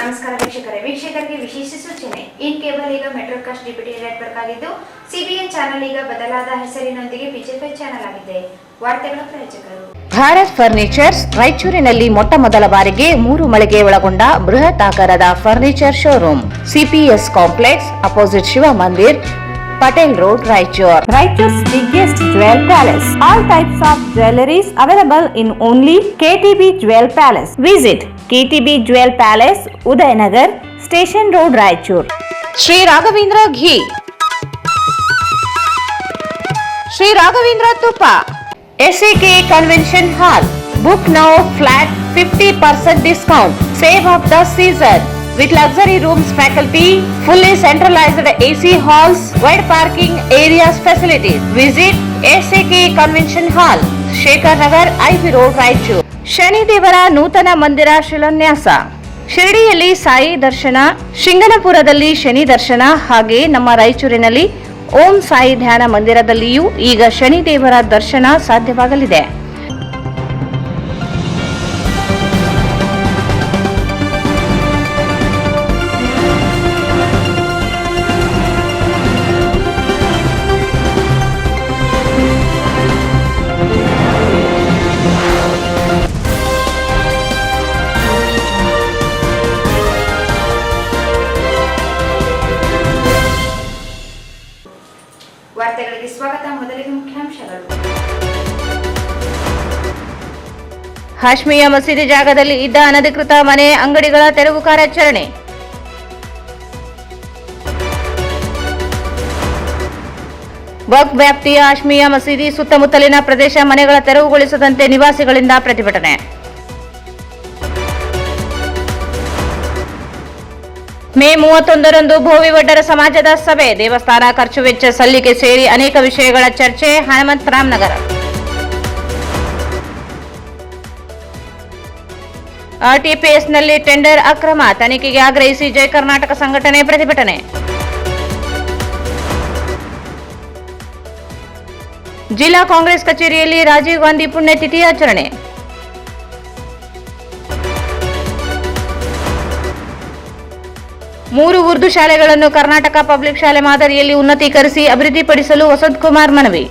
ನಮಸ್ಕಾರ ವೀಕ್ಷಕರಿಗೆ ವಿಶೇಷ ಸೂಚನೆ. ಇನ್ ಕೇಬಲ್ ಈಗ ಮೆಟ್ರೋಕಾಸ್ಟ್ ಡಿಪ್ಯೂಟಿ ನೆಟ್ವರ್ಕ್ ಆಗಿದ್ದು ಸಿಬಿಎನ್ ಚಾನೆಲ್ ಈಗ ಬದಲಾದ ಹೆಸರಿನೊಂದಿಗೆ ಪಿಜಿಪಿ ಚಾನೆಲ್ ಆಗಿದೆ. ವಾರ್ತೆಗಳ ಪ್ರಾಯೋಜಕರು ಭಾರತ್ ಫರ್ನಿಚರ್ಸ್. ರಾಯಚೂರಿನಲ್ಲಿ ಮೊಟ್ಟ ಮೊದಲ ಬಾರಿಗೆ 3 ಮಳಿಗೆ ಒಳಗೊಂಡ ಬೃಹತ್ ಆಕಾರದ furniture showroom. CPS complex opposite Shiva Mandir, Patel Road, Raichur. Raichur's biggest jewel palace. All types of jewelries available in only KTB Jewel Palace. Visit KTB Jewel Palace, Udayanagar, Station Road, Raichur. Sri Raghavendra Ghee, Sri Raghavendra Tuppa, SAK Convention Hall. Book now, flat 50% discount. Save of the season. With luxury rooms, faculty, fully centralized AC halls, wide parking areas facilities. Visit SAK Convention Hall, Shekhar Nagar, IB Road, Raichur. Shani ದೇವರ ನೂತನ ಮಂದಿರ ಶಿಲಾನ್ಯಾಸ. ಶಿರಡಿಯಲ್ಲಿ ಸಾಯಿ ದರ್ಶನ, ಶಿಂಗನಪುರದಲ್ಲಿ ಶನಿ ದರ್ಶನ, ಹಾಗೆ ನಮ್ಮ ರಾಯಚೂರಿನಲ್ಲಿ ಓಂ ಸಾಯಿ ಧ್ಯಾನ ಮಂದಿರದಲ್ಲಿಯೂ ಈಗ ಶನಿ ದೇವರ ದರ್ಶನ ಸಾಧ್ಯವಾಗಲಿದೆ. ವಾರ್ತೆಗಳಿಗೆ ಸ್ವಾಗತ. ಮೊದಲಿಗೆ ಮುಖ್ಯಾಂಶಗಳು. ಹಾಶ್ಮಿಯಾ ಮಸೀದಿ ಜಾಗದಲ್ಲಿ ಇದ್ದ ಅನಧಿಕೃತ ಮನೆ ಅಂಗಡಿಗಳ ತೆರವು ಕಾರ್ಯಾಚರಣೆ. ವಕ್ಫ್ ವ್ಯಾಪ್ತಿಯ ಹಾಶ್ಮಿಯಾ ಮಸೀದಿ ಸುತ್ತಮುತ್ತಲಿನ ಪ್ರದೇಶ ಮನೆಗಳ ತೆರವುಗೊಳಿಸದಂತೆ ನಿವಾಸಿಗಳಿಂದ ಪ್ರತಿಭಟನೆ. ಮೇ 31ರಂದು ಭೋವಿ ವಡ್ಡರ ಸಮಾಜದ ಸಭೆ. ದೇವಸ್ಥಾನ ಖರ್ಚು ವೆಚ್ಚ ಸಲ್ಲಿಕೆ ಸೇರಿ ಅನೇಕ ವಿಷಯಗಳ ಚರ್ಚೆ. ಹನುಮಂತ ರಾಮನಗರ. ಆರ್ಟಿಪಿಎಸ್ನಲ್ಲಿ ಟೆಂಡರ್ ಅಕ್ರಮ ತನಿಖೆಗೆ ಆಗ್ರಹಿಸಿ ಜೈ ಕರ್ನಾಟಕ ಸಂಘಟನೆ ಪ್ರತಿಭಟನೆ. ಜಿಲ್ಲಾ ಕಾಂಗ್ರೆಸ್ ಕಚೇರಿಯಲ್ಲಿ ರಾಜೀವ್ ಗಾಂಧಿ ಪುಣ್ಯತಿಥಿ ಆಚರಣೆ. ಮೂರು ಉರ್ದು ಶಾಲೆಗಳನ್ನು ಕರ್ನಾಟಕ ಪಬ್ಲಿಕ್ ಶಾಲೆ ಮಾದರಿಯಲ್ಲಿ ಉನ್ನತೀಕರಿಸಿ ಅಭಿವೃದ್ಧಿಪಡಿಸಲು ವಸಂತ್ ಕುಮಾರ್ ಮನವಿ.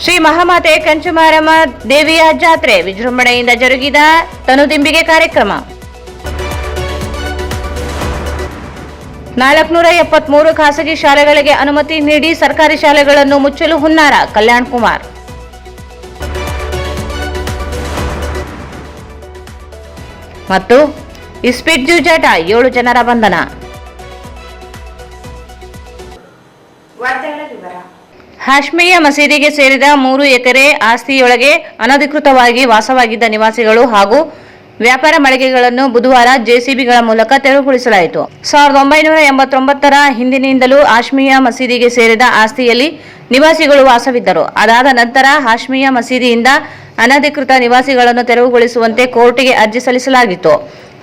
ಶ್ರೀ ಮಹಾಮಾತೆ ಕಂಚುಮಾರಮ್ಮ ದೇವಿಯ ಜಾತ್ರೆ ವಿಜೃಂಭಣೆಯಿಂದ ಜರುಗಿದ ತನುದಿಂಬಿಗೆ ಕಾರ್ಯಕ್ರಮ. 473 ಖಾಸಗಿ ಶಾಲೆಗಳಿಗೆ ಅನುಮತಿ ನೀಡಿ ಸರ್ಕಾರಿ ಶಾಲೆಗಳನ್ನು ಮುಚ್ಚಲು ಹುನ್ನಾರ. ಕಲ್ಯಾಣ್ ಕುಮಾರ್. ಮತ್ತು ಇಸ್ಪಿಟ್ ಜೂಜಾಟ, 7 ಜನರ ಬಂಧನ. ಹಾಶ್ಮಿಯಾ ಮಸೀದಿಗೆ ಸೇರಿದ 3 ಎಕರೆ ಆಸ್ತಿಯೊಳಗೆ ಅನಧಿಕೃತವಾಗಿ ವಾಸವಾಗಿದ್ದ ನಿವಾಸಿಗಳು ಹಾಗೂ ವ್ಯಾಪಾರ ಮಳಿಗೆಗಳನ್ನು ಬುಧವಾರ ಜೆಸಿಬಿಗಳ ಮೂಲಕ ತೆರವುಗೊಳಿಸಲಾಯಿತು. 1989ರ ಹಿಂದಿನಿಂದಲೂ ಹಾಶ್ಮಿಯಾ ಮಸೀದಿಗೆ ಸೇರಿದ ಆಸ್ತಿಯಲ್ಲಿ ನಿವಾಸಿಗಳು ವಾಸವಿದ್ದರು. ಅದಾದ ನಂತರ ಹಾಶ್ಮಿಯಾ ಮಸೀದಿಯಿಂದ ಅನಧಿಕೃತ ನಿವಾಸಿಗಳನ್ನು ತೆರವುಗೊಳಿಸುವಂತೆ ಕೋರ್ಟ್ಗೆ ಅರ್ಜಿ ಸಲ್ಲಿಸಲಾಗಿತ್ತು.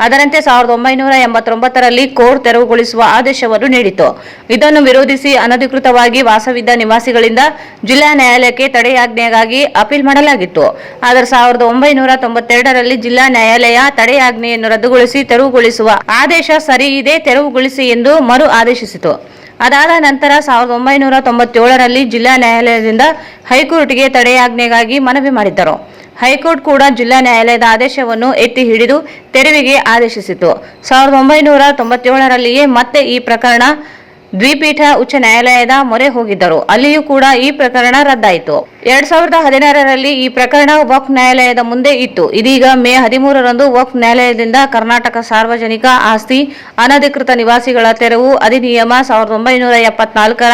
ಅದರಂತೆ 1989ರಲ್ಲಿ ಕೋರ್ಟ್ ತೆರವುಗೊಳಿಸುವ ಆದೇಶವನ್ನು ನೀಡಿತು. ಇದನ್ನು ವಿರೋಧಿಸಿ ಅನಧಿಕೃತವಾಗಿ ವಾಸವಿದ್ದ ನಿವಾಸಿಗಳಿಂದ ಜಿಲ್ಲಾ ನ್ಯಾಯಾಲಯಕ್ಕೆ ತಡೆಯಾಜ್ಞೆಗಾಗಿ ಅಪೀಲ್ ಮಾಡಲಾಗಿತ್ತು. ಆದರೆ 1992ರಲ್ಲಿ ಜಿಲ್ಲಾ ನ್ಯಾಯಾಲಯ ತಡೆಯಾಜ್ಞೆಯನ್ನು ರದ್ದುಗೊಳಿಸಿ ತೆರವುಗೊಳಿಸುವ ಆದೇಶ ಸರಿಯಿದೆ, ತೆರವುಗೊಳಿಸಿ ಎಂದು ಮರು ಆದೇಶಿಸಿತು. ಅದಾದ ನಂತರ 1997ರಲ್ಲಿ ಜಿಲ್ಲಾ ನ್ಯಾಯಾಲಯದಿಂದ ಹೈಕೋರ್ಟ್ಗೆ ತಡೆಯಾಜ್ಞೆಗಾಗಿ ಮನವಿ ಮಾಡಿದ್ದರು. ಹೈಕೋರ್ಟ್ ಕೂಡ ಜಿಲ್ಲಾ ನ್ಯಾಯಾಲಯದ ಆದೇಶವನ್ನು ಎತ್ತಿ ಹಿಡಿದು ತೆರವಿಗೆ ಆದೇಶಿಸಿತು. 1997ರಲ್ಲಿಯೇ ಮತ್ತೆ ಈ ಪ್ರಕರಣ ದ್ವಿಪೀಠ ಉಚ್ಚ ನ್ಯಾಯಾಲಯದ ಮೊರೆ ಹೋಗಿದ್ದರು. ಅಲ್ಲಿಯೂ ಕೂಡ ಈ ಪ್ರಕರಣ ರದ್ದಾಯಿತು. 2016ರಲ್ಲಿ ಈ ಪ್ರಕರಣ ವಕ್ಫ್ ನ್ಯಾಯಾಲಯದ ಮುಂದೆ ಇತ್ತು. ಇದೀಗ ಮೇ 13ರಂದು ವಕ್ಫ್ ನ್ಯಾಯಾಲಯದಿಂದ ಕರ್ನಾಟಕ ಸಾರ್ವಜನಿಕ ಆಸ್ತಿ ಅನಧಿಕೃತ ನಿವಾಸಿಗಳ ತೆರವು ಅಧಿನಿಯಮ 1974ರ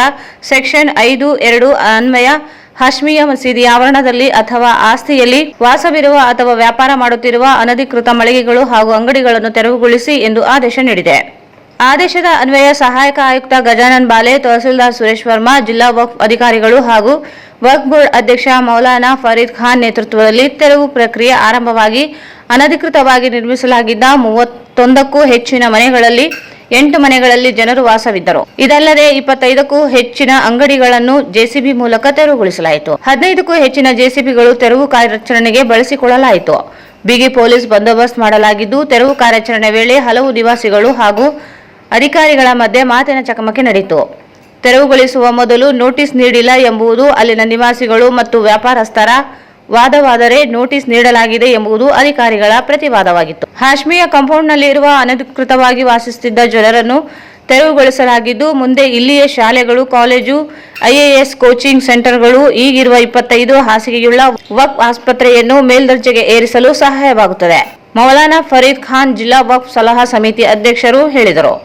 ಸೆಕ್ಷನ್ 5(2) ಅನ್ವಯ ಹಾಶ್ಮಿಯಾ ಮಸೀದಿ ಆವರಣದಲ್ಲಿ ಅಥವಾ ಆಸ್ತಿಯಲ್ಲಿ ವಾಸವಿರುವ ಅಥವಾ ವ್ಯಾಪಾರ ಮಾಡುತ್ತಿರುವ ಅನಧಿಕೃತ ಮಳಿಗೆಗಳು ಹಾಗೂ ಅಂಗಡಿಗಳನ್ನು ತೆರವುಗೊಳಿಸಿ ಎಂದು ಆದೇಶ ನೀಡಿದೆ. ಆದೇಶದ ಅನ್ವಯ ಸಹಾಯಕ ಆಯುಕ್ತ ಗಜಾನನ್ ಬಾಲೆ, ತಹಸೀಲ್ದಾರ್ ಸುರೇಶ್ ವರ್ಮಾ, ಜಿಲ್ಲಾ ವಕ್ಫ್ ಅಧಿಕಾರಿಗಳು ಹಾಗೂ ವಕ್ಫ್ ಬೋರ್ಡ್ ಅಧ್ಯಕ್ಷ ಮೌಲಾನಾ ಫರೀದ್ ಖಾನ್ ನೇತೃತ್ವದಲ್ಲಿ ತೆರವು ಪ್ರಕ್ರಿಯೆ ಆರಂಭವಾಗಿ ಅನಧಿಕೃತವಾಗಿ ನಿರ್ಮಿಸಲಾಗಿದ್ದ 31ಕ್ಕೂ ಹೆಚ್ಚಿನ ಮನೆಗಳಲ್ಲಿ 8 ಮನೆಗಳಲ್ಲಿ ಜನರು ವಾಸವಿದ್ದರು. ಇದಲ್ಲದೆ 25ಕ್ಕೂ ಹೆಚ್ಚಿನ ಅಂಗಡಿಗಳನ್ನು ಜೆಸಿಬಿ ಮೂಲಕ ತೆರವುಗೊಳಿಸಲಾಯಿತು. 15ಕ್ಕೂ ಹೆಚ್ಚಿನ ಜೆಸಿಬಿಗಳು ತೆರವು ಕಾರ್ಯಾಚರಣೆಗೆ ಬಳಸಿಕೊಳ್ಳಲಾಯಿತು. ಬಿಗಿ ಪೊಲೀಸ್ ಬಂದೋಬಸ್ತ್ ಮಾಡಲಾಗಿದ್ದು, ತೆರವು ಕಾರ್ಯಾಚರಣೆ ವೇಳೆ ಹಲವು ನಿವಾಸಿಗಳು ಹಾಗೂ ಅಧಿಕಾರಿಗಳ ಮಧ್ಯೆ ಮಾತಿನ ಚಕಮಕಿ ನಡೆಯಿತು. ತೆರವುಗೊಳಿಸುವ ಮೊದಲು ನೋಟಿಸ್ ನೀಡಿಲ್ಲ ಎಂಬುದು ಅಲ್ಲಿನ ನಿವಾಸಿಗಳು ಮತ್ತು ವ್ಯಾಪಾರಸ್ಥರ ವಾದವಾದರೆ ನೋಟಿಸ್ ನೀಡಲಾಗಿದೆ ಎಂಬುದು ಅಧಿಕಾರಿಗಳ ಪ್ರತಿವಾದವಾಗಿತ್ತು. ಹಾಶ್ಮಿಯ ಕಾಂಪೌಂಡ್ನಲ್ಲಿರುವ ಅನಧಿಕೃತವಾಗಿ ವಾಸಿಸುತ್ತಿದ್ದ ಜನರನ್ನು ತೆರವುಗೊಳಿಸಲಾಗಿದ್ದು, ಮುಂದೆ ಇಲ್ಲಿಯೇ ಶಾಲೆಗಳು, ಕಾಲೇಜು, IAS ಕೋಚಿಂಗ್ ಸೆಂಟರ್ಗಳು, ಈಗಿರುವ 25 ಹಾಸಿಗೆಯುಳ್ಳ ವಕ್ಫ್ ಆಸ್ಪತ್ರೆಯನ್ನು ಮೇಲ್ದರ್ಜೆಗೆ ಏರಿಸಲು ಸಹಾಯವಾಗುತ್ತದೆ. ಮೌಲಾನಾ ಫರೀದ್ ಖಾನ್ ಜಿಲ್ಲಾ ವಕ್ಫ್ ಸಲಹಾ ಸಮಿತಿ ಅಧ್ಯಕ್ಷರು ಹೇಳಿದರು.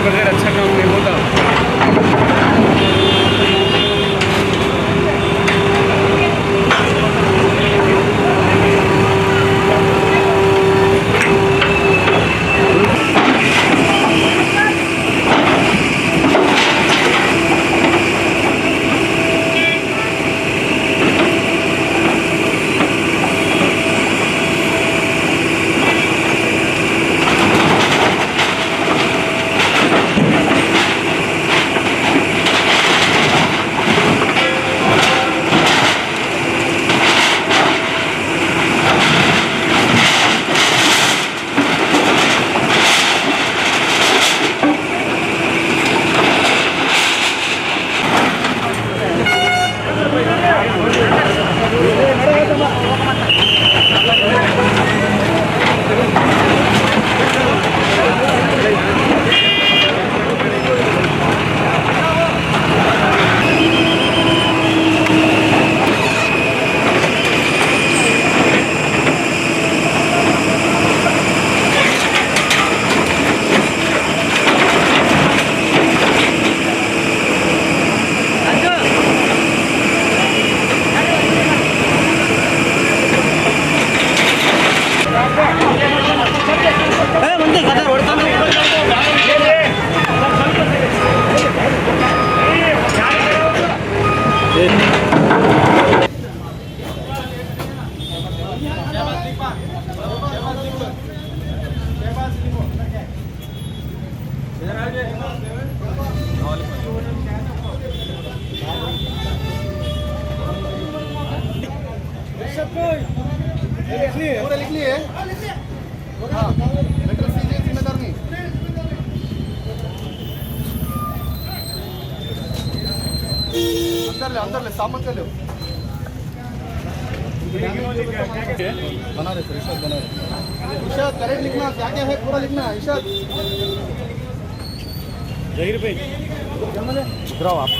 बगैर अच्छा काम नहीं होता। लिख लिए हाँ लेटर सीजिए जिम्मेदार नहीं अंदर ले सामान कर लो बना रहे सर इशाद बना रहे इशाद करेक्ट लिखना क्या क्या है पूरा लिखना इशाद जहीर भाई उतराओ आप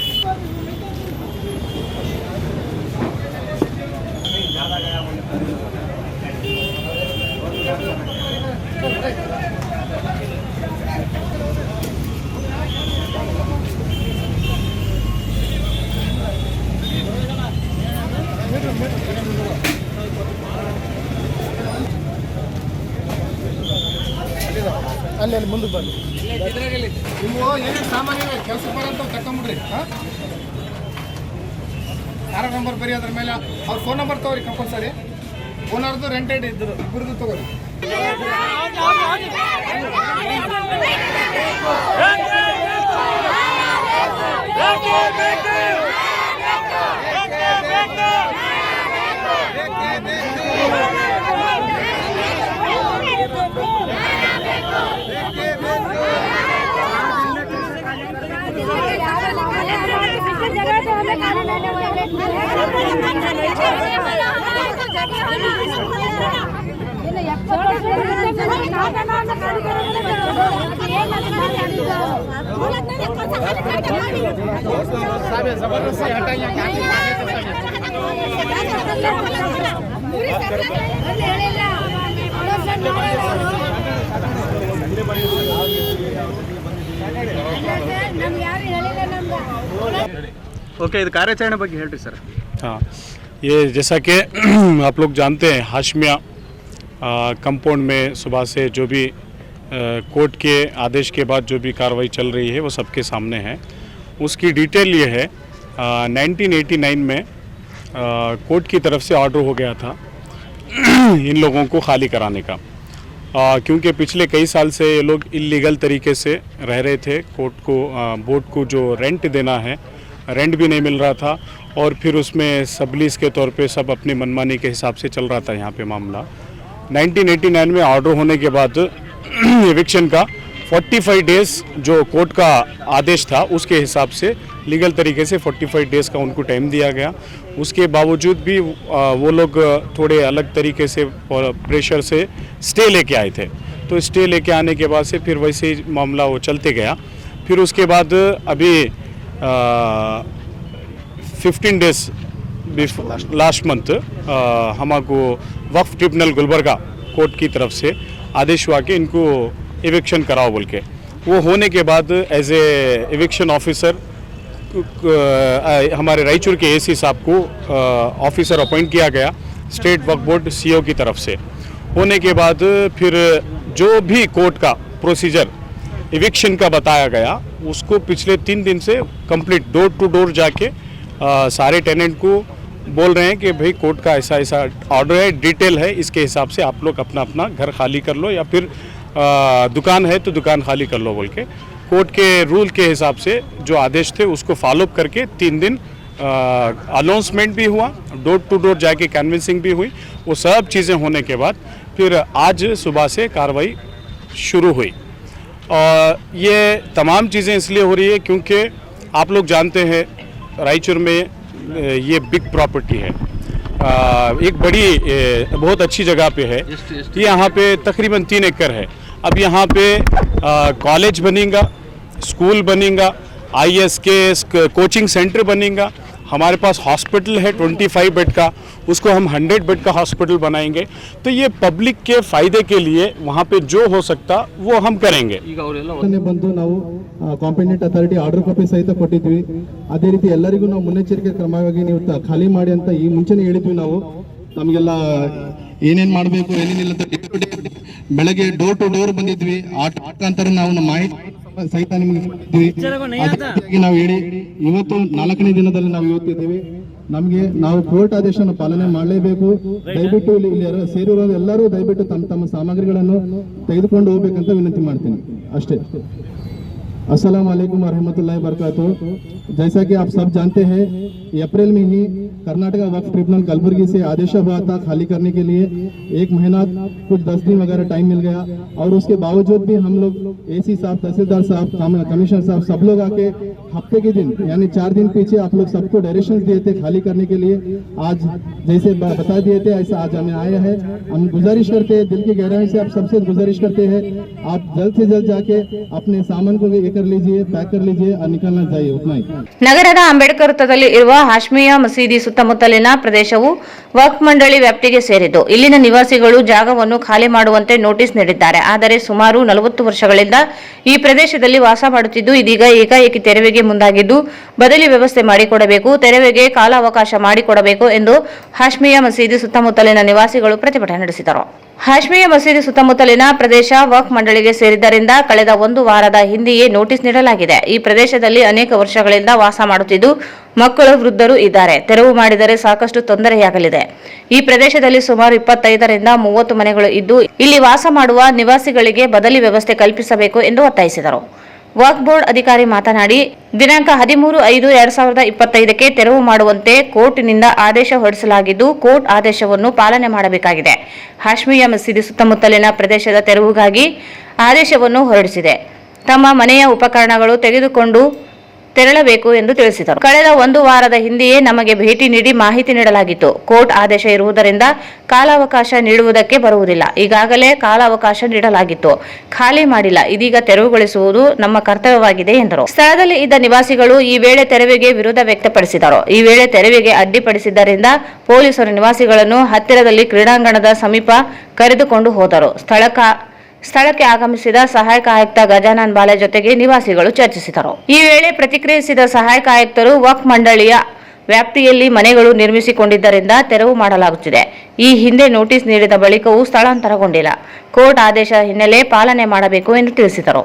ಅಲ್ಲಿ ಮುಂದಕ್ಕೆ ಬನ್ನಿ ನೀವು ಏನೇನು ಸಾಮಾನ್ಯ ಕೆಲಸ ಬರಂತ ತಗೊಂಬಿಡ್ರಿ ಹಾಂ ಯಾರ ನಂಬರ್ ಬರೀ ಅದ್ರ ಮೇಲೆ ಅವ್ರ ಫೋನ್ ನಂಬರ್ ತಗೋರಿ ಕಂಪಲ್ಸರಿ ಓನರ್ದು ರೆಂಟೆಡ್ ಇದ್ರು ಇಬ್ಬರದು ತಗೋರಿ जबरदस्ती हटाइए ओके ಇದು ಕಾರ್ಯಾಚರಣೆ ಬಗ್ಗೆ ಹೇಳ್ರಿ ಸರ್ हाँ ये जैसा कि आप लोग जानते हैं हाशमिया कंपाउंड में सुबह से जो भी कोर्ट के आदेश के बाद जो भी कार्रवाई चल रही है वो सबके सामने है। उसकी डिटेल ये है 1989 में कोर्ट की तरफ से ऑर्डर हो गया था इन लोगों को खाली कराने का क्योंकि पिछले कई साल से ये लोग इलीगल तरीके से रह रहे थे। कोर्ट को बोर्ड को जो रेंट देना है रेंट भी नहीं मिल रहा था और फिर उसमें सबलीस के तौर पे सब अपनी मनमानी के हिसाब से चल रहा था यहाँ पे मामला। 1989 में ऑर्डर होने के बाद एविक्शन का 45 डेज़ जो कोर्ट का आदेश था उसके हिसाब से लीगल तरीके से 45 डेज़ का उनको टाइम दिया गया। उसके बावजूद भी वो लोग थोड़े अलग तरीके से प्रेशर से स्टे लेके आए थे। तो स्टे लेके आने के बाद से फिर वैसे ही मामला वो चलते गया। फिर उसके बाद अभी 15 डेज़ लास्ट मंथ हमको वक्फ ट्रिब्यूनल गुलबर्गा कोर्ट की तरफ से आदेश हुआ कि इनको एविक्शन कराओ बोल के। वो होने के बाद एज ए एविक्शन ऑफिसर हमारे रायचूर के एसी साहब को ऑफिसर अपॉइंट किया गया स्टेट वक्फ बोर्ड सीओ की तरफ से। होने के बाद फिर जो भी कोर्ट का प्रोसीजर इविक्शन का बताया गया उसको पिछले 3 दिन से कंप्लीट डोर टू डोर जाके सारे टेनेंट को बोल रहे हैं कि भाई कोर्ट का ऐसा ऐसा ऑर्डर है, डिटेल है, इसके हिसाब से आप लोग अपना अपना घर खाली कर लो या फिर दुकान है तो दुकान खाली कर लो बोल के कोर्ट के रूल के हिसाब से जो आदेश थे उसको फॉलोअप करके 3 दिन अनाउंसमेंट भी हुआ, डोर टू डोर जाके कैनवेसिंग भी हुई। वो सब चीज़ें होने के बाद फिर आज सुबह से कार्रवाई शुरू हुई। और ये तमाम चीज़ें इसलिए हो रही है क्योंकि आप लोग जानते हैं रायचूर में ये बिग प्रॉपर्टी है, एक बड़ी बहुत अच्छी जगह पे है। यहाँ पे तकरीबन 3 एकड़ है। अब यहाँ पे कॉलेज बनेगा, स्कूल बनेगा, IAS के कोचिंग सेंटर बनेगा, हमारे पास हॉस्पिटल है 25 बेड का, उसको हम 100 बेड का हॉस्पिटल बनाएंगे। तो ये पब्लिक के फ़ायदे के लिए वहाँ पे जो हो सकता वो हम करेंगे। ಬಂದು ನಾವು ಕಾಂಪಿಟೆಂಟ್ ಅಥಾರಿಟಿ ಆರ್ಡರ್ ಕಾಪಿ ಸಹಿತ ಕೊಟ್ಟಿದ್ವಿ। ಅದೇ ರೀತಿ ಎಲ್ಲರಿಗೂ ನಾವು ಮುನ್ನೆಚ್ಚರಿಕೆ ಕ್ರಮವಾಗಿ ನೀವು ಖಾಲಿ ಮಾಡಿ ಅಂತ ಈ ಮುಂಚೆನೇ ಹೇಳಿದ್ವಿ। ನಾವು ನಮಗೆಲ್ಲ ಏನೇನು ಮಾಡಬೇಕು ಏನೇನಿಲ್ಲ ಅಂತ ಬೆಳಗ್ಗೆ ಡೋರ್ ಟು ಡೋರ್ ಬಂದಿದ್ವಿ, ಆ ಮುಖಾಂತರ ನಾವು ನಮ್ಮ ಮಾಹಿತಿ ಸಹಿತ ನಿಮಗೆ ಕೊಟ್ಟಿದ್ವಿ। ನಾವು ಹೇಳಿ ಇವತ್ತು 4ನೇ ದಿನದಲ್ಲಿ ನಾವು ಇವತ್ತಿದ್ದೀವಿ। ನಮಗೆ ನಾವು ಕೋರ್ಟ್ ಆದೇಶವನ್ನು ಪಾಲನೆ ಮಾಡಲೇಬೇಕು। ದಯವಿಟ್ಟು ಇಲ್ಲಿ ಸೇರಿರೋ ಎಲ್ಲರೂ ದಯವಿಟ್ಟು ತಮ್ಮ ತಮ್ಮ ಸಾಮಗ್ರಿಗಳನ್ನು ತೆಗೆದುಕೊಂಡು ಹೋಗ್ಬೇಕಂತ ವಿನಂತಿ ಮಾಡ್ತೀನಿ ಅಷ್ಟೇ। अस्सलाम वालेकुम रहमतुल्लाहि बरकातहू। जैसा कि आप सब जानते हैं अप्रैल में ही कर्नाटका वक्फ ट्रिब्यूनल कलबुर्गी से आदेश हुआ था खाली करने के लिए। 1 महीना कुछ 10 दिन वगैरह टाइम मिल गया और उसके बावजूद भी हम लोग एसी साहब, तहसीलदार साहब, कमिश्नर साहब सब लोग आके हफ्ते के दिन यानी 4 दिन पीछे आप लोग सबको डायरेक्शन दिए थे खाली करने के लिए। आज जैसे बता दिए थे ऐसा आज हमें आया है। हम गुजारिश करते हैं, दिल की गहराई से आप सबसे गुजारिश करते हैं, आप जल्द से जल्द जाके अपने सामान को कर लीजिए, पैक कर लीजिए और निकलना चाहिए, उतना ही। ನಗರದ ಅಂಬೇಡ್ಕರ್ ವೃತ್ತದಲ್ಲಿ ಇರುವ ಹಾಶ್ಮಿಯಾ ಮಸೀದಿ ಸುತ್ತಮುತ್ತಲಿನ ಪ್ರದೇಶವು ವಕ್ಫ್ ಮಂಡಳಿ ವ್ಯಾಪ್ತಿಗೆ ಸೇರಿದ್ದು ಇಲ್ಲಿನ ನಿವಾಸಿಗಳು ಜಾಗವನ್ನು ಖಾಲಿ ಮಾಡುವಂತೆ ನೋಟಿಸ್ ನೀಡಿದ್ದಾರೆ। ಆದರೆ ಸುಮಾರು 40 ವರ್ಷಗಳಿಂದ ಈ ಪ್ರದೇಶದಲ್ಲಿ ವಾಸ ಮಾಡುತ್ತಿದ್ದು ಇದೀಗ ಏಕಾಏಕಿ ತೆರವಿಗೆ ಮುಂದಾಗಿದ್ದು ಬದಲಿ ವ್ಯವಸ್ಥೆ ಮಾಡಿಕೊಡಬೇಕು, ತೆರವಿಗೆ ಕಾಲಾವಕಾಶ ಮಾಡಿಕೊಡಬೇಕು ಎಂದು ಹಾಶ್ಮಿಯಾ ಮಸೀದಿ ಸುತ್ತಮುತ್ತಲಿನ ನಿವಾಸಿಗಳು ಪ್ರತಿಭಟನೆ ನಡೆಸಿದರು। ಹಾಶ್ಮಿಯಾ ಮಸೀದಿ ಸುತ್ತಮುತ್ತಲಿನ ಪ್ರದೇಶ ವಕ್ಫ್ ಮಂಡಳಿಗೆ ಸೇರಿದ್ದರಿಂದ ಕಳೆದ 1 ವಾರದ ಹಿಂದೆಯೇ ನೋಟಿಸ್ ನೀಡಲಾಗಿದೆ। ಈ ಪ್ರದೇಶದಲ್ಲಿ ಅನೇಕ ವರ್ಷಗಳಿಂದ ವಾಸ ಮಾಡುತ್ತಿದ್ದು ಮಕ್ಕಳು, ವೃದ್ಧರು ಇದ್ದಾರೆ। ತೆರವು ಮಾಡಿದರೆ ಸಾಕಷ್ಟು ತೊಂದರೆಯಾಗಲಿದೆ। ಈ ಪ್ರದೇಶದಲ್ಲಿ ಸುಮಾರು 25ರಿಂದ 30 ಮನೆಗಳು ಇದ್ದು ಇಲ್ಲಿ ವಾಸ ಮಾಡುವ ನಿವಾಸಿಗಳಿಗೆ ಬದಲಿ ವ್ಯವಸ್ಥೆ ಕಲ್ಪಿಸಬೇಕು ಎಂದು ಒತ್ತಾಯಿಸಿದರು। ವಕ್ಫ್ ಬೋರ್ಡ್ ಅಧಿಕಾರಿ ಮಾತನಾಡಿ, ದಿನಾಂಕ 13/5/2025ಕ್ಕೆ ತೆರವು ಮಾಡುವಂತೆ ಕೋರ್ಟ್ನಿಂದ ಆದೇಶ ಹೊರಡಿಸಲಾಗಿದ್ದು ಕೋರ್ಟ್ ಆದೇಶವನ್ನು ಪಾಲನೆ ಮಾಡಬೇಕಾಗಿದೆ। ಹಾಶ್ಮಿಯಾ ಮಸೀದಿ ಸುತ್ತಮುತ್ತಲಿನ ಪ್ರದೇಶದ ತೆರವುಗಾಗಿ ಆದೇಶವನ್ನು ಹೊರಡಿಸಿದೆ। ತಮ್ಮ ಮನೆಯ ಉಪಕರಣಗಳು ತೆಗೆದುಕೊಂಡು ತೆರಳಬೇಕು ಎಂದು ತಿಳಿಸಿದರು। ಕಳೆದ 1 ವಾರದ ಹಿಂದೆಯೇ ನಮಗೆ ಭೇಟಿ ನೀಡಿ ಮಾಹಿತಿ ನೀಡಲಾಗಿತ್ತು। ಕೋರ್ಟ್ ಆದೇಶ ಇರುವುದರಿಂದ ಕಾಲಾವಕಾಶ ನೀಡುವುದಕ್ಕೆ ಬರುವುದಿಲ್ಲ। ಈಗಾಗಲೇ ಕಾಲಾವಕಾಶ ನೀಡಲಾಗಿತ್ತು, ಖಾಲಿ ಮಾಡಿಲ್ಲ, ಇದೀಗ ತೆರವುಗೊಳಿಸುವುದು ನಮ್ಮ ಕರ್ತವ್ಯವಾಗಿದೆ ಎಂದರು। ಸ್ಥಳದಲ್ಲಿ ಇದ್ದ ನಿವಾಸಿಗಳು ಈ ವೇಳೆ ತೆರವಿಗೆ ವಿರೋಧ ವ್ಯಕ್ತಪಡಿಸಿದರು। ಈ ವೇಳೆ ತೆರವಿಗೆ ಅಡ್ಡಿಪಡಿಸಿದ್ದರಿಂದ ಪೊಲೀಸರು ನಿವಾಸಿಗಳನ್ನು ಹತ್ತಿರದಲ್ಲಿ ಕ್ರೀಡಾಂಗಣದ ಸಮೀಪ ಕರೆದುಕೊಂಡು ಹೋದರು। ಸ್ಥಳಕ್ಕೆ ಆಗಮಿಸಿದ ಸಹಾಯಕ ಆಯುಕ್ತ ಗಜಾನನ್ ಬಾಲೆ ಜೊತೆಗೆ ನಿವಾಸಿಗಳು ಚರ್ಚಿಸಿದರು। ಈ ವೇಳೆ ಪ್ರತಿಕ್ರಿಯಿಸಿದ ಸಹಾಯಕ ಆಯುಕ್ತರು ವಕ್ಫ್ ಮಂಡಳಿಯ ವ್ಯಾಪ್ತಿಯಲ್ಲಿ ಮನೆಗಳು ನಿರ್ಮಿಸಿಕೊಂಡಿದ್ದರಿಂದ ತೆರವು ಮಾಡಲಾಗುತ್ತಿದೆ। ಈ ಹಿಂದೆ ನೋಟಿಸ್ ನೀಡಿದ ಬಳಿಕವೂ ಸ್ಥಳಾಂತರಗೊಂಡಿಲ್ಲ। ಕೋರ್ಟ್ ಆದೇಶ ಹಿನ್ನೆಲೆ ಪಾಲನೆ ಮಾಡಬೇಕು ಎಂದು ತಿಳಿಸಿದರು।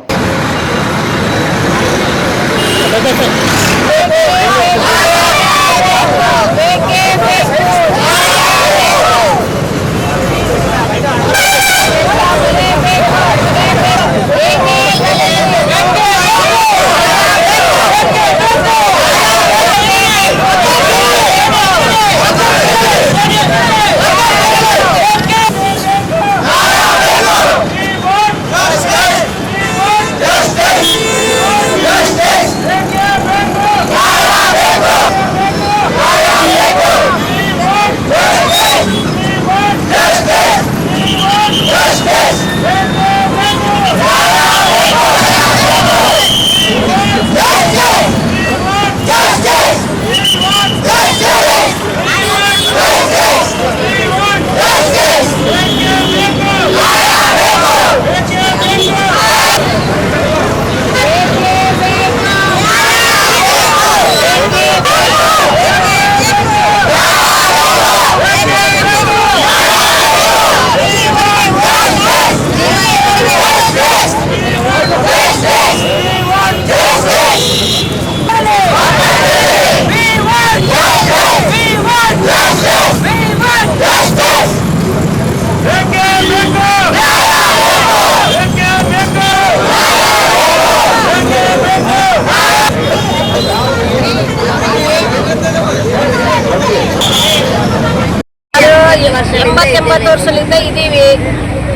90 ವರ್ಷದಿಂದ ಇದ್ದೀವಿ.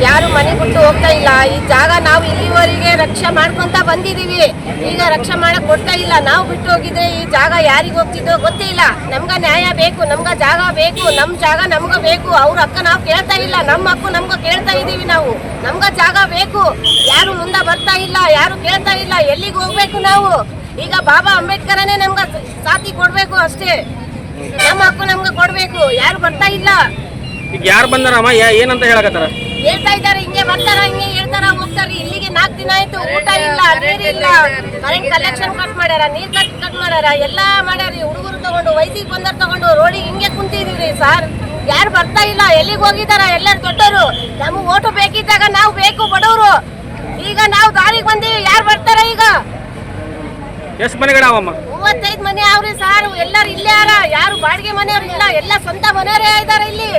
ಯಾರು ಮನೆ ಬಿಟ್ಟು ಹೋಗ್ತಾ ಇಲ್ಲ. ಈ ಜಾಗ ನಾವು ಇಲ್ಲಿವರೆಗೆ ರಕ್ಷೆ ಮಾಡ್ಕೊಂತ ಬಂದಿದ್ದೀವಿ. ಈಗ ರಕ್ಷೆ ಮಾಡಕ್ ಕೊಡ್ತಾ ಇಲ್ಲ. ನಾವು ಬಿಟ್ಟು ಹೋಗಿದ್ರೆ ಈ ಜಾಗ ಯಾರಿಗೆ ಹೋಗ್ತಿದ್ದೋ ಗೊತ್ತಿಲ್ಲ. ನಮ್ಗ ನ್ಯಾಯ ಬೇಕು, ನಮ್ಗ ಜಾಗ ಬೇಕು, ನಮ್ ಜಾಗ ನಮ್ಗ ಬೇಕು. ಅವ್ರ ಹಕ್ಕ ನಾವು ಕೇಳ್ತಾ ಇಲ್ಲ, ನಮ್ಮ ಹಕ್ಕು ನಮ್ಗ ಕೇಳ್ತಾ ಇದೀವಿ. ನಾವು ನಮ್ಗ ಜಾಗ ಬೇಕು. ಯಾರು ಮುಂದೆ ಬರ್ತಾ ಇಲ್ಲ, ಯಾರು ಕೇಳ್ತಾ ಇಲ್ಲ. ಎಲ್ಲಿಗೆ ಹೋಗ್ಬೇಕು ನಾವು? ಈಗ ಬಾಬಾ ಅಂಬೇಡ್ಕರನೇ ನಮ್ಗ ಸಾಥಿ ಕೊಡ್ಬೇಕು ಅಷ್ಟೇ. ನಮ್ಮ ಹಕ್ಕು ನಮ್ಗ ಕೊಡ್ಬೇಕು. ಯಾರು ಬರ್ತಾ ಇಲ್ಲ. ಈಗ ಯಾರು ಬಂದಾರಮ್ಮ? ಏನಂತ ಹೇಳಕತ್ತಾರ? ಹೇಳ್ತಾ ಇದ್ದಾರೆ ಹಿಂಗೆ ಬರ್ತಾರ, ಹಿಂಗೆ ಹೇಳ್ತಾರ, ಹೋಗ್ತಾರ. ಇಲ್ಲಿಗೆ 4 ದಿನ ಆಯ್ತು. ಊಟ ಇಲ್ಲ, ನೀರಿಲ್ಲ, ಕರೆಂಟ್ ಕಲೆಕ್ಷನ್ ಕಟ್ ಮಾಡ್ಯಾರ, ನೀರ್ ಕಟ್ ಮಾಡ್ಯಾರ, ಎಲ್ಲಾ ಮಾಡ್ಯಾರ. ಹುಡುಗರು ತಗೊಂಡು ವಯಸ್ಸಿಗೆ ಬಂದರ್ ತಗೊಂಡು ರೋಡಿಗೆ ಹಿಂಗೆ ಕುಂತಿದೀವಿ ಸರ್. ಯಾರು ಬರ್ತಾ ಇಲ್ಲ. ಎಲ್ಲಿಗೆ ಹೋಗಿದಾರ? ಎಲ್ಲರೂ ದೊಡ್ಡವರು. ನಮ್ಗೆ ಓಟು ಬೇಕಿದ್ದಾಗ ನಾವು ಬೇಕು ಬಡವರು. ಈಗ ನಾವು ದಾರಿಗೆ ಬಂದೀವಿ. ಯಾರು ಬರ್ತಾರ ಈಗ? ಎಷ್ಟು ಮನೆಗಳಾವಮ್ಮ? 35 ಮನೆ ಅವ್ರಿ ಸಾರು. ಎಲ್ಲಾರು ಇಲ್ಲೇ ಯಾರ? ಯಾರು ಬಾಡಿಗೆ ಮನೆಯವ್ರು ಇಲ್ಲ. ಎಲ್ಲ ಸ್ವಂತ ಮನೆಯವರೇ ಇದಾರೆ ಇಲ್ಲಿ.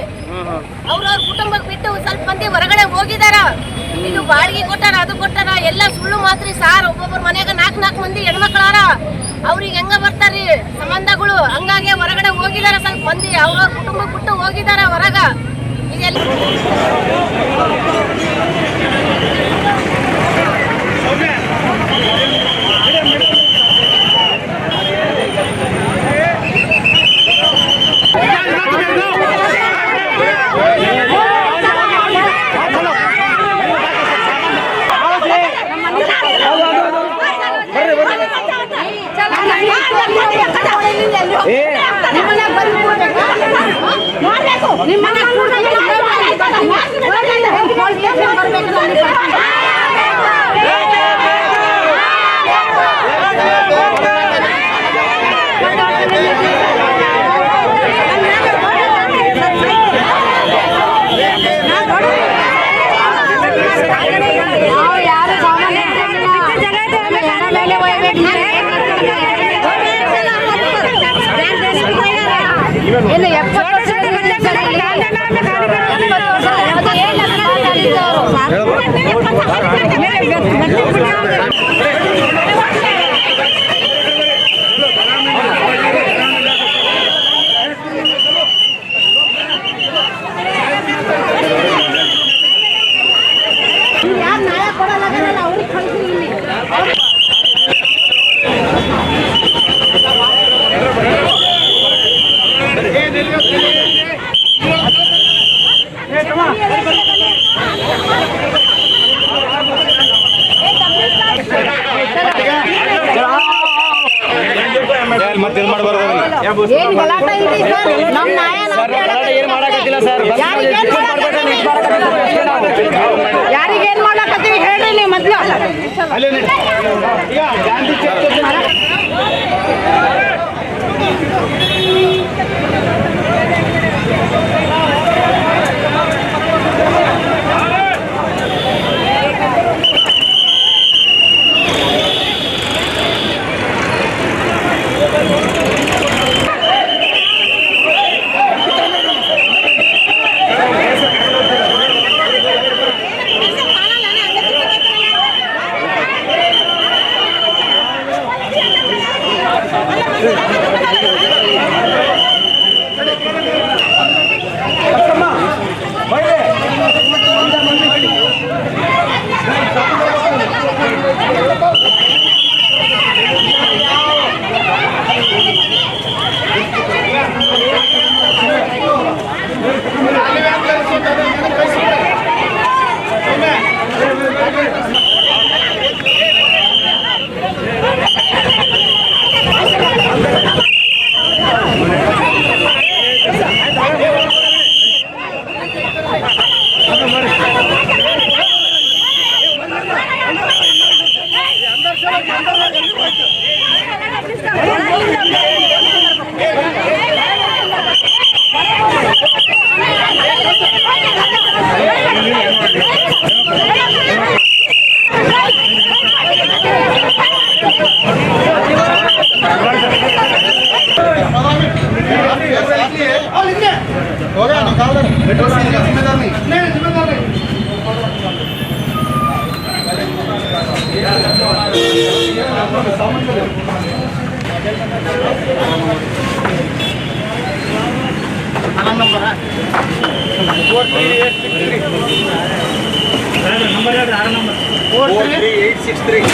ಅವ್ರವ್ರ ಕುಟುಂಬಕ್ಕೆ ಬಿಟ್ಟು ಸ್ವಲ್ಪ ಮಂದಿ ಹೊರಗಡೆ ಹೋಗಿದಾರ. ಇದು ಬಾಡಿಗೆ ಕೊಟ್ಟಾರ, ಅದು ಕೊಟ್ಟಾರ, ಎಲ್ಲ ಸುಳ್ಳು ಮಾತ್ರಿ ಸಾರ್. ಒಬ್ಬೊಬ್ಬರ ಮನೆಯಾಗ 4 ಮಂದಿ ಹೆಣ್ಮಕ್ಳಾರ. ಅವ್ರಿಗೆ ಹೆಂಗ ಬರ್ತಾರ್ರಿ ಸಂಬಂಧಗಳು? ಹಂಗಾಗಿ ಹೊರಗಡೆ ಹೋಗಿದಾರ ಸ್ವಲ್ಪ ಮಂದಿ. ಅವ್ರವ್ರ ಕುಟುಂಬಕ್ಕೆ ಬಿಟ್ಟು ಹೋಗಿದಾರ ಹೊರಗ. ಇದೆಲ್ಲ ಯಾರಿಗೇನ್ ಮಾಡಕತ್ತೀವಿ ಹೇಳ್ರಿ ನೀವು ಮೊದ್ಲು.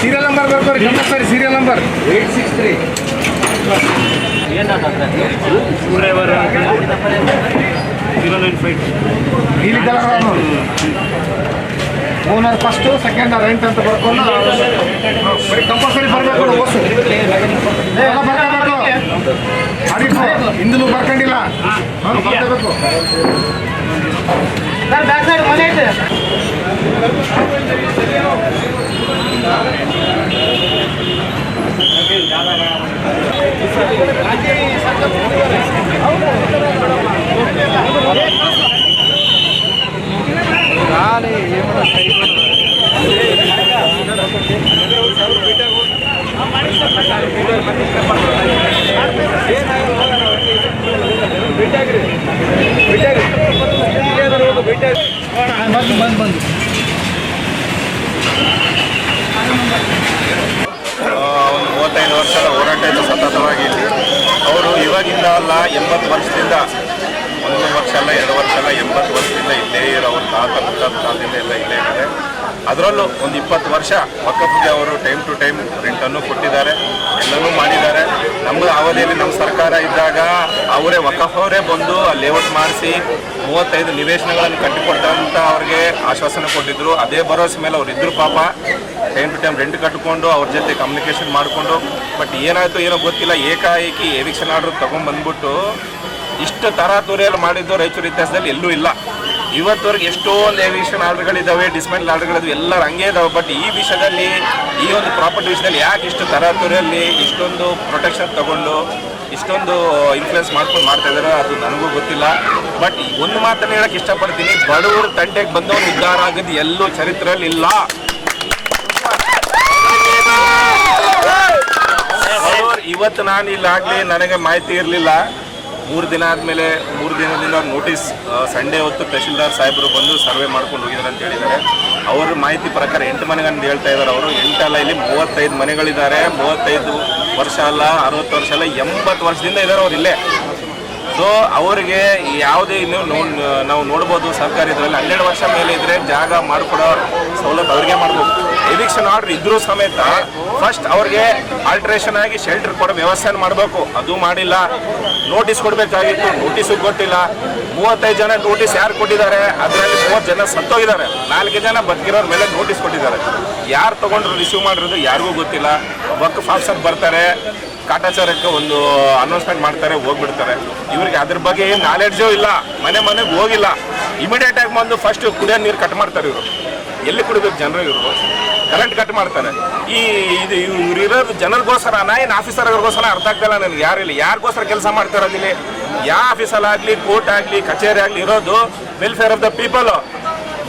ಸೀರಿಯಲ್ ನಂಬರ್ ಬರ್ತಾರೆ compulsory serial number 863 owner first second rent ಅಂತ ಬರ್ಕೊಂಡು ಬರೀ ಕಂಪಲ್ಸರಿ ಬರಬೇಕು ಓಸು ಎಲ್ಲ ಬರ್ಕೋಬೇಕು ಅಡಿಫು ಹಿಂದೂ ಬರ್ಕೊಂಡಿಲ್ಲ ಬರಬೇಕು ಬ್ಯಾಕ್ ಸೈಡ್ ಮನೆ ಐತೆ ಬಂದು 35 ವರ್ಷದ ಹೋರಾಟ ಇದೆ ಸತತವಾಗಿ ಇಲ್ಲಿ. ಅವರು ಇವಾಗಿಂದ ಅಲ್ಲ 80 ವರ್ಷದಿಂದ, 1 ವರ್ಷ ಅಲ್ಲ 2 ವರ್ಷ ಅಲ್ಲ 80 ವರ್ಷದಿಂದ ಇಲ್ಲೇ ಅವ್ರ ತಾತ ಕಾಲದಿಂದ ಎಲ್ಲ ಇಲ್ಲೇ ಇದ್ದಾರೆ. ಅದರಲ್ಲೂ ಒಂದು 20 ವರ್ಷ ವಕಫ್ಗೆ ಅವರು ಟೈಮ್ ಟು ಟೈಮ್ ರೆಂಟನ್ನು ಕೊಟ್ಟಿದ್ದಾರೆ, ಎಲ್ಲನೂ ಮಾಡಿದ್ದಾರೆ. ನಮ್ಮ ಅವಧಿಯಲ್ಲಿ ನಮ್ಮ ಸರ್ಕಾರ ಇದ್ದಾಗ ಅವರೇ ವಕಫ್ ಅವರೇ ಬಂದು ಲೇಔಟ್ ಮಾಡಿಸಿ 35 ನಿವೇಶನಗಳನ್ನು ಕಟ್ಟಿಕೊಟ್ಟಂತ ಅವ್ರಿಗೆ ಆಶ್ವಾಸನೆ ಕೊಟ್ಟಿದ್ರು. ಅದೇ ಭರವಸೆ ಮೇಲೆ ಅವ್ರು ಇದ್ರು. ಪಾಪ ಟೈಮ್ ಟು ಟೈಮ್ ರೆಂಟ್ ಕಟ್ಟಿಕೊಂಡು ಅವ್ರ ಜೊತೆ ಕಮ್ಯುನಿಕೇಷನ್ ಮಾಡಿಕೊಂಡು, ಬಟ್ ಏನಾಯಿತು ಏನೋ ಗೊತ್ತಿಲ್ಲ, ಏಕಾಏಕಿ ಎವಿಕ್ಷನ್ ಆರ್ಡರ್ ತೊಗೊಂಡ್ಬಂದ್ಬಿಟ್ಟು ಇಷ್ಟು ತರಾತುರಿಯಲ್ಲಿ ಮಾಡಿದ್ದು ರಾಯಚೂರು ಇತಿಹಾಸದಲ್ಲಿ ಎಲ್ಲೂ ಇಲ್ಲ. ಇವತ್ತವರೆಗೆ ಎಷ್ಟೊಂದು ಎವಿಕ್ಷನ್ ಆರ್ಡರ್ಗಳಿದ್ದಾವೆ, ಡಿಸ್ಮೆಂಟಲ್ ಆರ್ಡರ್ಗಳಿದ್ದಾವೆ, ಎಲ್ಲರೂ ಹಂಗೆ ಇದ್ದಾವೆ. ಬಟ್ ಈ ವಿಷಯದಲ್ಲಿ, ಈ ಒಂದು ಪ್ರಾಪರ್ಟಿ ವಿಷಯದಲ್ಲಿ ಯಾಕೆ ಇಷ್ಟು ತರಾತುರಿಯಲ್ಲಿ ಇಷ್ಟೊಂದು ಪ್ರೊಟೆಕ್ಷನ್ ತಗೊಂಡು ಇಷ್ಟೊಂದು ಇನ್ಫ್ಲುಯೆನ್ಸ್ ಮಾಡ್ಕೊಂಡು ಮಾಡ್ತಾ ಇದ್ದಾರೆ ಅದು ನನಗೂ ಗೊತ್ತಿಲ್ಲ. ಬಟ್ ಒಂದು ಮಾತನ್ನು ಹೇಳಕ್ಕೆ ಇಷ್ಟಪಡ್ತೀನಿ, ಬಡವರು ತಂಟೆಗೆ ಬಂದವನು ಉದ್ಧಾರ ಆಗೋದು ಎಲ್ಲೂ ಚರಿತ್ರೆಯಲ್ಲಿ ಇಲ್ಲ. ಇವತ್ತು ನಾನು ಇಲ್ಲಾಗಲಿ ನನಗೆ ಮಾಹಿತಿ ಇರಲಿಲ್ಲ. 3 ದಿನ ಆದಮೇಲೆ 3 ದಿನದಿಂದ ನೋಟಿಸ್ ಸಂಡೇ ಹೊತ್ತು ತಹಶೀಲ್ದಾರ್ ಸಾಹೇಬರು ಬಂದು ಸರ್ವೆ ಮಾಡ್ಕೊಂಡು ಹೋಗಿದ್ದಾರೆ ಅಂತ ಹೇಳಿದ್ದಾರೆ. ಅವ್ರ ಮಾಹಿತಿ ಪ್ರಕಾರ 8 ಮನೆಗಳನ್ನು ಹೇಳ್ತಾ ಇದ್ದಾರೆ ಅವರು. 8 ಅಲ್ಲ, ಇಲ್ಲಿ 35 ಮನೆಗಳಿದ್ದಾರೆ. 35 ವರ್ಷ ಅಲ್ಲ, 60 ವರ್ಷ ಅಲ್ಲ, 80 ವರ್ಷದಿಂದ ಇದ್ದಾರೆ ಅವ್ರು ಇಲ್ಲೇ. ಸೊ ಅವರಿಗೆ ಯಾವುದೇ ನಾವು ನೋಡ್ಬೋದು ಸರ್ಕಾರ ಇದರಲ್ಲಿ 12 ವರ್ಷ ಮೇಲೆ ಇದ್ದರೆ ಜಾಗ ಮಾಡಿಕೊಡೋ ಸೌಲಭ್ಯ ಅವ್ರಿಗೆ ಮಾಡ್ಬೋದು. ಎವಿಕ್ಷನ್ ಆರ್ಡರ್ ಇದ್ರೂ ಸಮೇತ ಫಸ್ಟ್ ಅವ್ರಿಗೆ ಆಲ್ಟ್ರೇಷನ್ ಆಗಿ ಶೆಲ್ಟರ್ ಕೊಡೋ ವ್ಯವಸ್ಥೆ ಮಾಡಬೇಕು. ಅದು ಮಾಡಿಲ್ಲ. ನೋಟಿಸ್ ಕೊಡಬೇಕಾಗಿತ್ತು, ನೋಟಿಸು ಕೊಟ್ಟಿಲ್ಲ. 35 ಜನ ನೋಟಿಸ್ ಯಾರು ಕೊಟ್ಟಿದ್ದಾರೆ, ಅದರಲ್ಲಿ 30 ಜನ ಸತ್ತೋಗಿದ್ದಾರೆ. 4 ಜನ ಬದುಕಿರೋರ ಮೇಲೆ ನೋಟಿಸ್ ಕೊಟ್ಟಿದ್ದಾರೆ. ಯಾರು ತೊಗೊಂಡ್ರು ರಿಸೀವ್ ಮಾಡಿರೋದು ಯಾರಿಗೂ ಗೊತ್ತಿಲ್ಲ. ವಕ್ಫ್ ಆಫೀಸರ್ ಬರ್ತಾರೆ, ಕಾಟಾಚಾರಕ್ಕೆ ಒಂದು ಅನೌನ್ಸ್ಮೆಂಟ್ ಮಾಡ್ತಾರೆ, ಹೋಗ್ಬಿಡ್ತಾರೆ. ಇವ್ರಿಗೆ ಅದ್ರ ಬಗ್ಗೆ ಏನು ನಾಲೆಡ್ಜು ಇಲ್ಲ, ಮನೆಗೆ ಹೋಗಿಲ್ಲ. ಇಮಿಡಿಯೇಟ್ ಆಗಿ ಬಂದು ಫಸ್ಟ್ ಕುಡಿಯೋ ನೀರು ಕಟ್ ಮಾಡ್ತಾರೆ. ಇವರು ಎಲ್ಲಿ ಕುಡಿಬೇಕು ಜನರು? ಇವರು ಕರೆಂಟ್ ಕಟ್ ಮಾಡ್ತಾರೆ. ಇದು ಇವ್ರು ಇರೋದು ಜನರಿಗೋಸ್ಕರನ ಏನು ಆಫೀಸರ್ಗೋಸ್ಕರ ಅರ್ಥ ಆಗ್ತಿಲ್ಲ ನನಗೆ. ಯಾರಿಗೋಸ್ಕರ ಕೆಲಸ ಮಾಡ್ತಿರೋದಿಲ್ಲಿ? ಯಾವ ಆಫೀಸಲ್ಲಾಗಲಿ, ಕೋರ್ಟ್ ಆಗಲಿ, ಕಚೇರಿ ಆಗಲಿ ಇರೋದು ವೆಲ್ಫೇರ್ ಆಫ್ ದ ಪೀಪಲ್,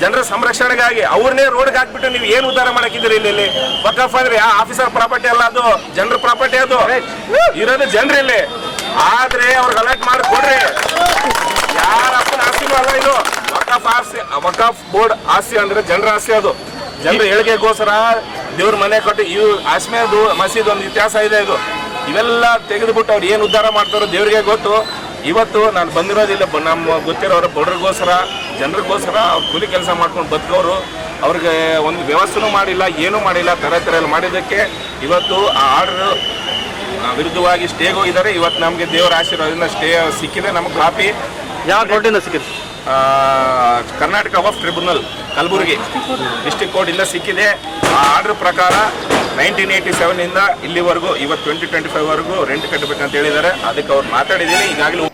ಜನರ ಸಂರಕ್ಷಣೆಗಾಗಿ. ಅವ್ರನ್ನೇ ರೋಡ್ಗೆ ಹಾಕ್ಬಿಟ್ಟು ನೀವು ಏನು ಉದ್ಧಾರ ಮಾಡಕ್ಕಿದ್ದೀರಿ? ಇಲ್ಲಿ ವಕಫ್ ಅಂದ್ರೆ ಯಾವ ಆಫೀಸರ್ ಪ್ರಾಪರ್ಟಿ ಅಲ್ಲ, ಅದು ಜನರ ಪ್ರಾಪರ್ಟಿ. ಅದು ಇರೋದು ಜನರಲ್ಲಿ. ಆದ್ರೆ ಅವ್ರಿಗೆ ಅಲರ್ಟ್ ಮಾಡಿ ಕೊಡ್ರಿ. ಯಾರಪ್ಪನ ಆಸ್ತಿನೂ ಅಲ್ಲ ಇದು. ವಕಫ್ ಬೋರ್ಡ್ ಆಸ್ತಿ ಅಂದ್ರೆ ಜನರ ಆಸ್ತಿ. ಅದು ಜನರ ಏಳಿಗೆಗೋಸ್ಕರ ದೇವ್ರ ಮನೆ ಕೊಟ್ಟು ಇವು ಆಸ್ಮೇದು ಮಸೀದ್ ಒಂದು ಇತಿಹಾಸ ಇದೆ. ಇದು ಇವೆಲ್ಲ ತೆಗೆದುಬಿಟ್ಟು ಅವ್ರು ಏನು ಉದ್ಧಾರ ಮಾಡ್ತಾರೋ ದೇವ್ರಿಗೆ ಗೊತ್ತು. ಇವತ್ತು ನಾನು ಬಂದಿರೋದಿಲ್ಲ, ನಮ್ಮ ಗೊತ್ತಿರೋರು ಬಡವ್ರಿಗೋಸ್ಕರ, ಜನರಿಗೋಸ್ಕರ ಅವ್ರು ಕೂಲಿ ಕೆಲಸ ಮಾಡ್ಕೊಂಡು ಬದುಕೋರು. ಅವ್ರಿಗೆ ಒಂದು ವ್ಯವಸ್ಥೆನೂ ಮಾಡಿಲ್ಲ, ಏನೂ ಮಾಡಿಲ್ಲ. ತರತರಲ್ಲಿ ಮಾಡಿದ್ದಕ್ಕೆ ಇವತ್ತು ಆ ಆರ್ಡರ್ ವಿರುದ್ಧವಾಗಿ ಸ್ಟೇಗೆ ಹೋಗಿದ್ದಾರೆ. ಇವತ್ತು ನಮಗೆ ದೇವರ ಆಶೀರ್ವಾದದಿಂದ ಸ್ಟೇ ಸಿಕ್ಕಿದೆ. ನಮಗೆ ಕಾಪಿ ಯಾವ ಕೋರ್ಟಿಂದ ಸಿಕ್ಕಿದೆ? ಕರ್ನಾಟಕ ವಕ್ಫ್ ಟ್ರಿಬ್ಯುನಲ್ ಕಲಬುರಗಿ ಡಿಸ್ಟ್ರಿಕ್ಟ್ ಕೋರ್ಟಿಂದ ಸಿಕ್ಕಿದೆ. ಆ ಆರ್ಡರ್ ಪ್ರಕಾರ 1987 ಇಲ್ಲಿವರೆಗೂ ಇವತ್ತು 2025ವರೆಗೂ ರೆಂಟ್ ಕಟ್ಟಬೇಕಂತ ಹೇಳಿದ್ದಾರೆ. ಅದಕ್ಕೆ ಅವ್ರು ಮಾತಾಡಿದ್ದೀನಿ ಈಗಾಗಲೇ.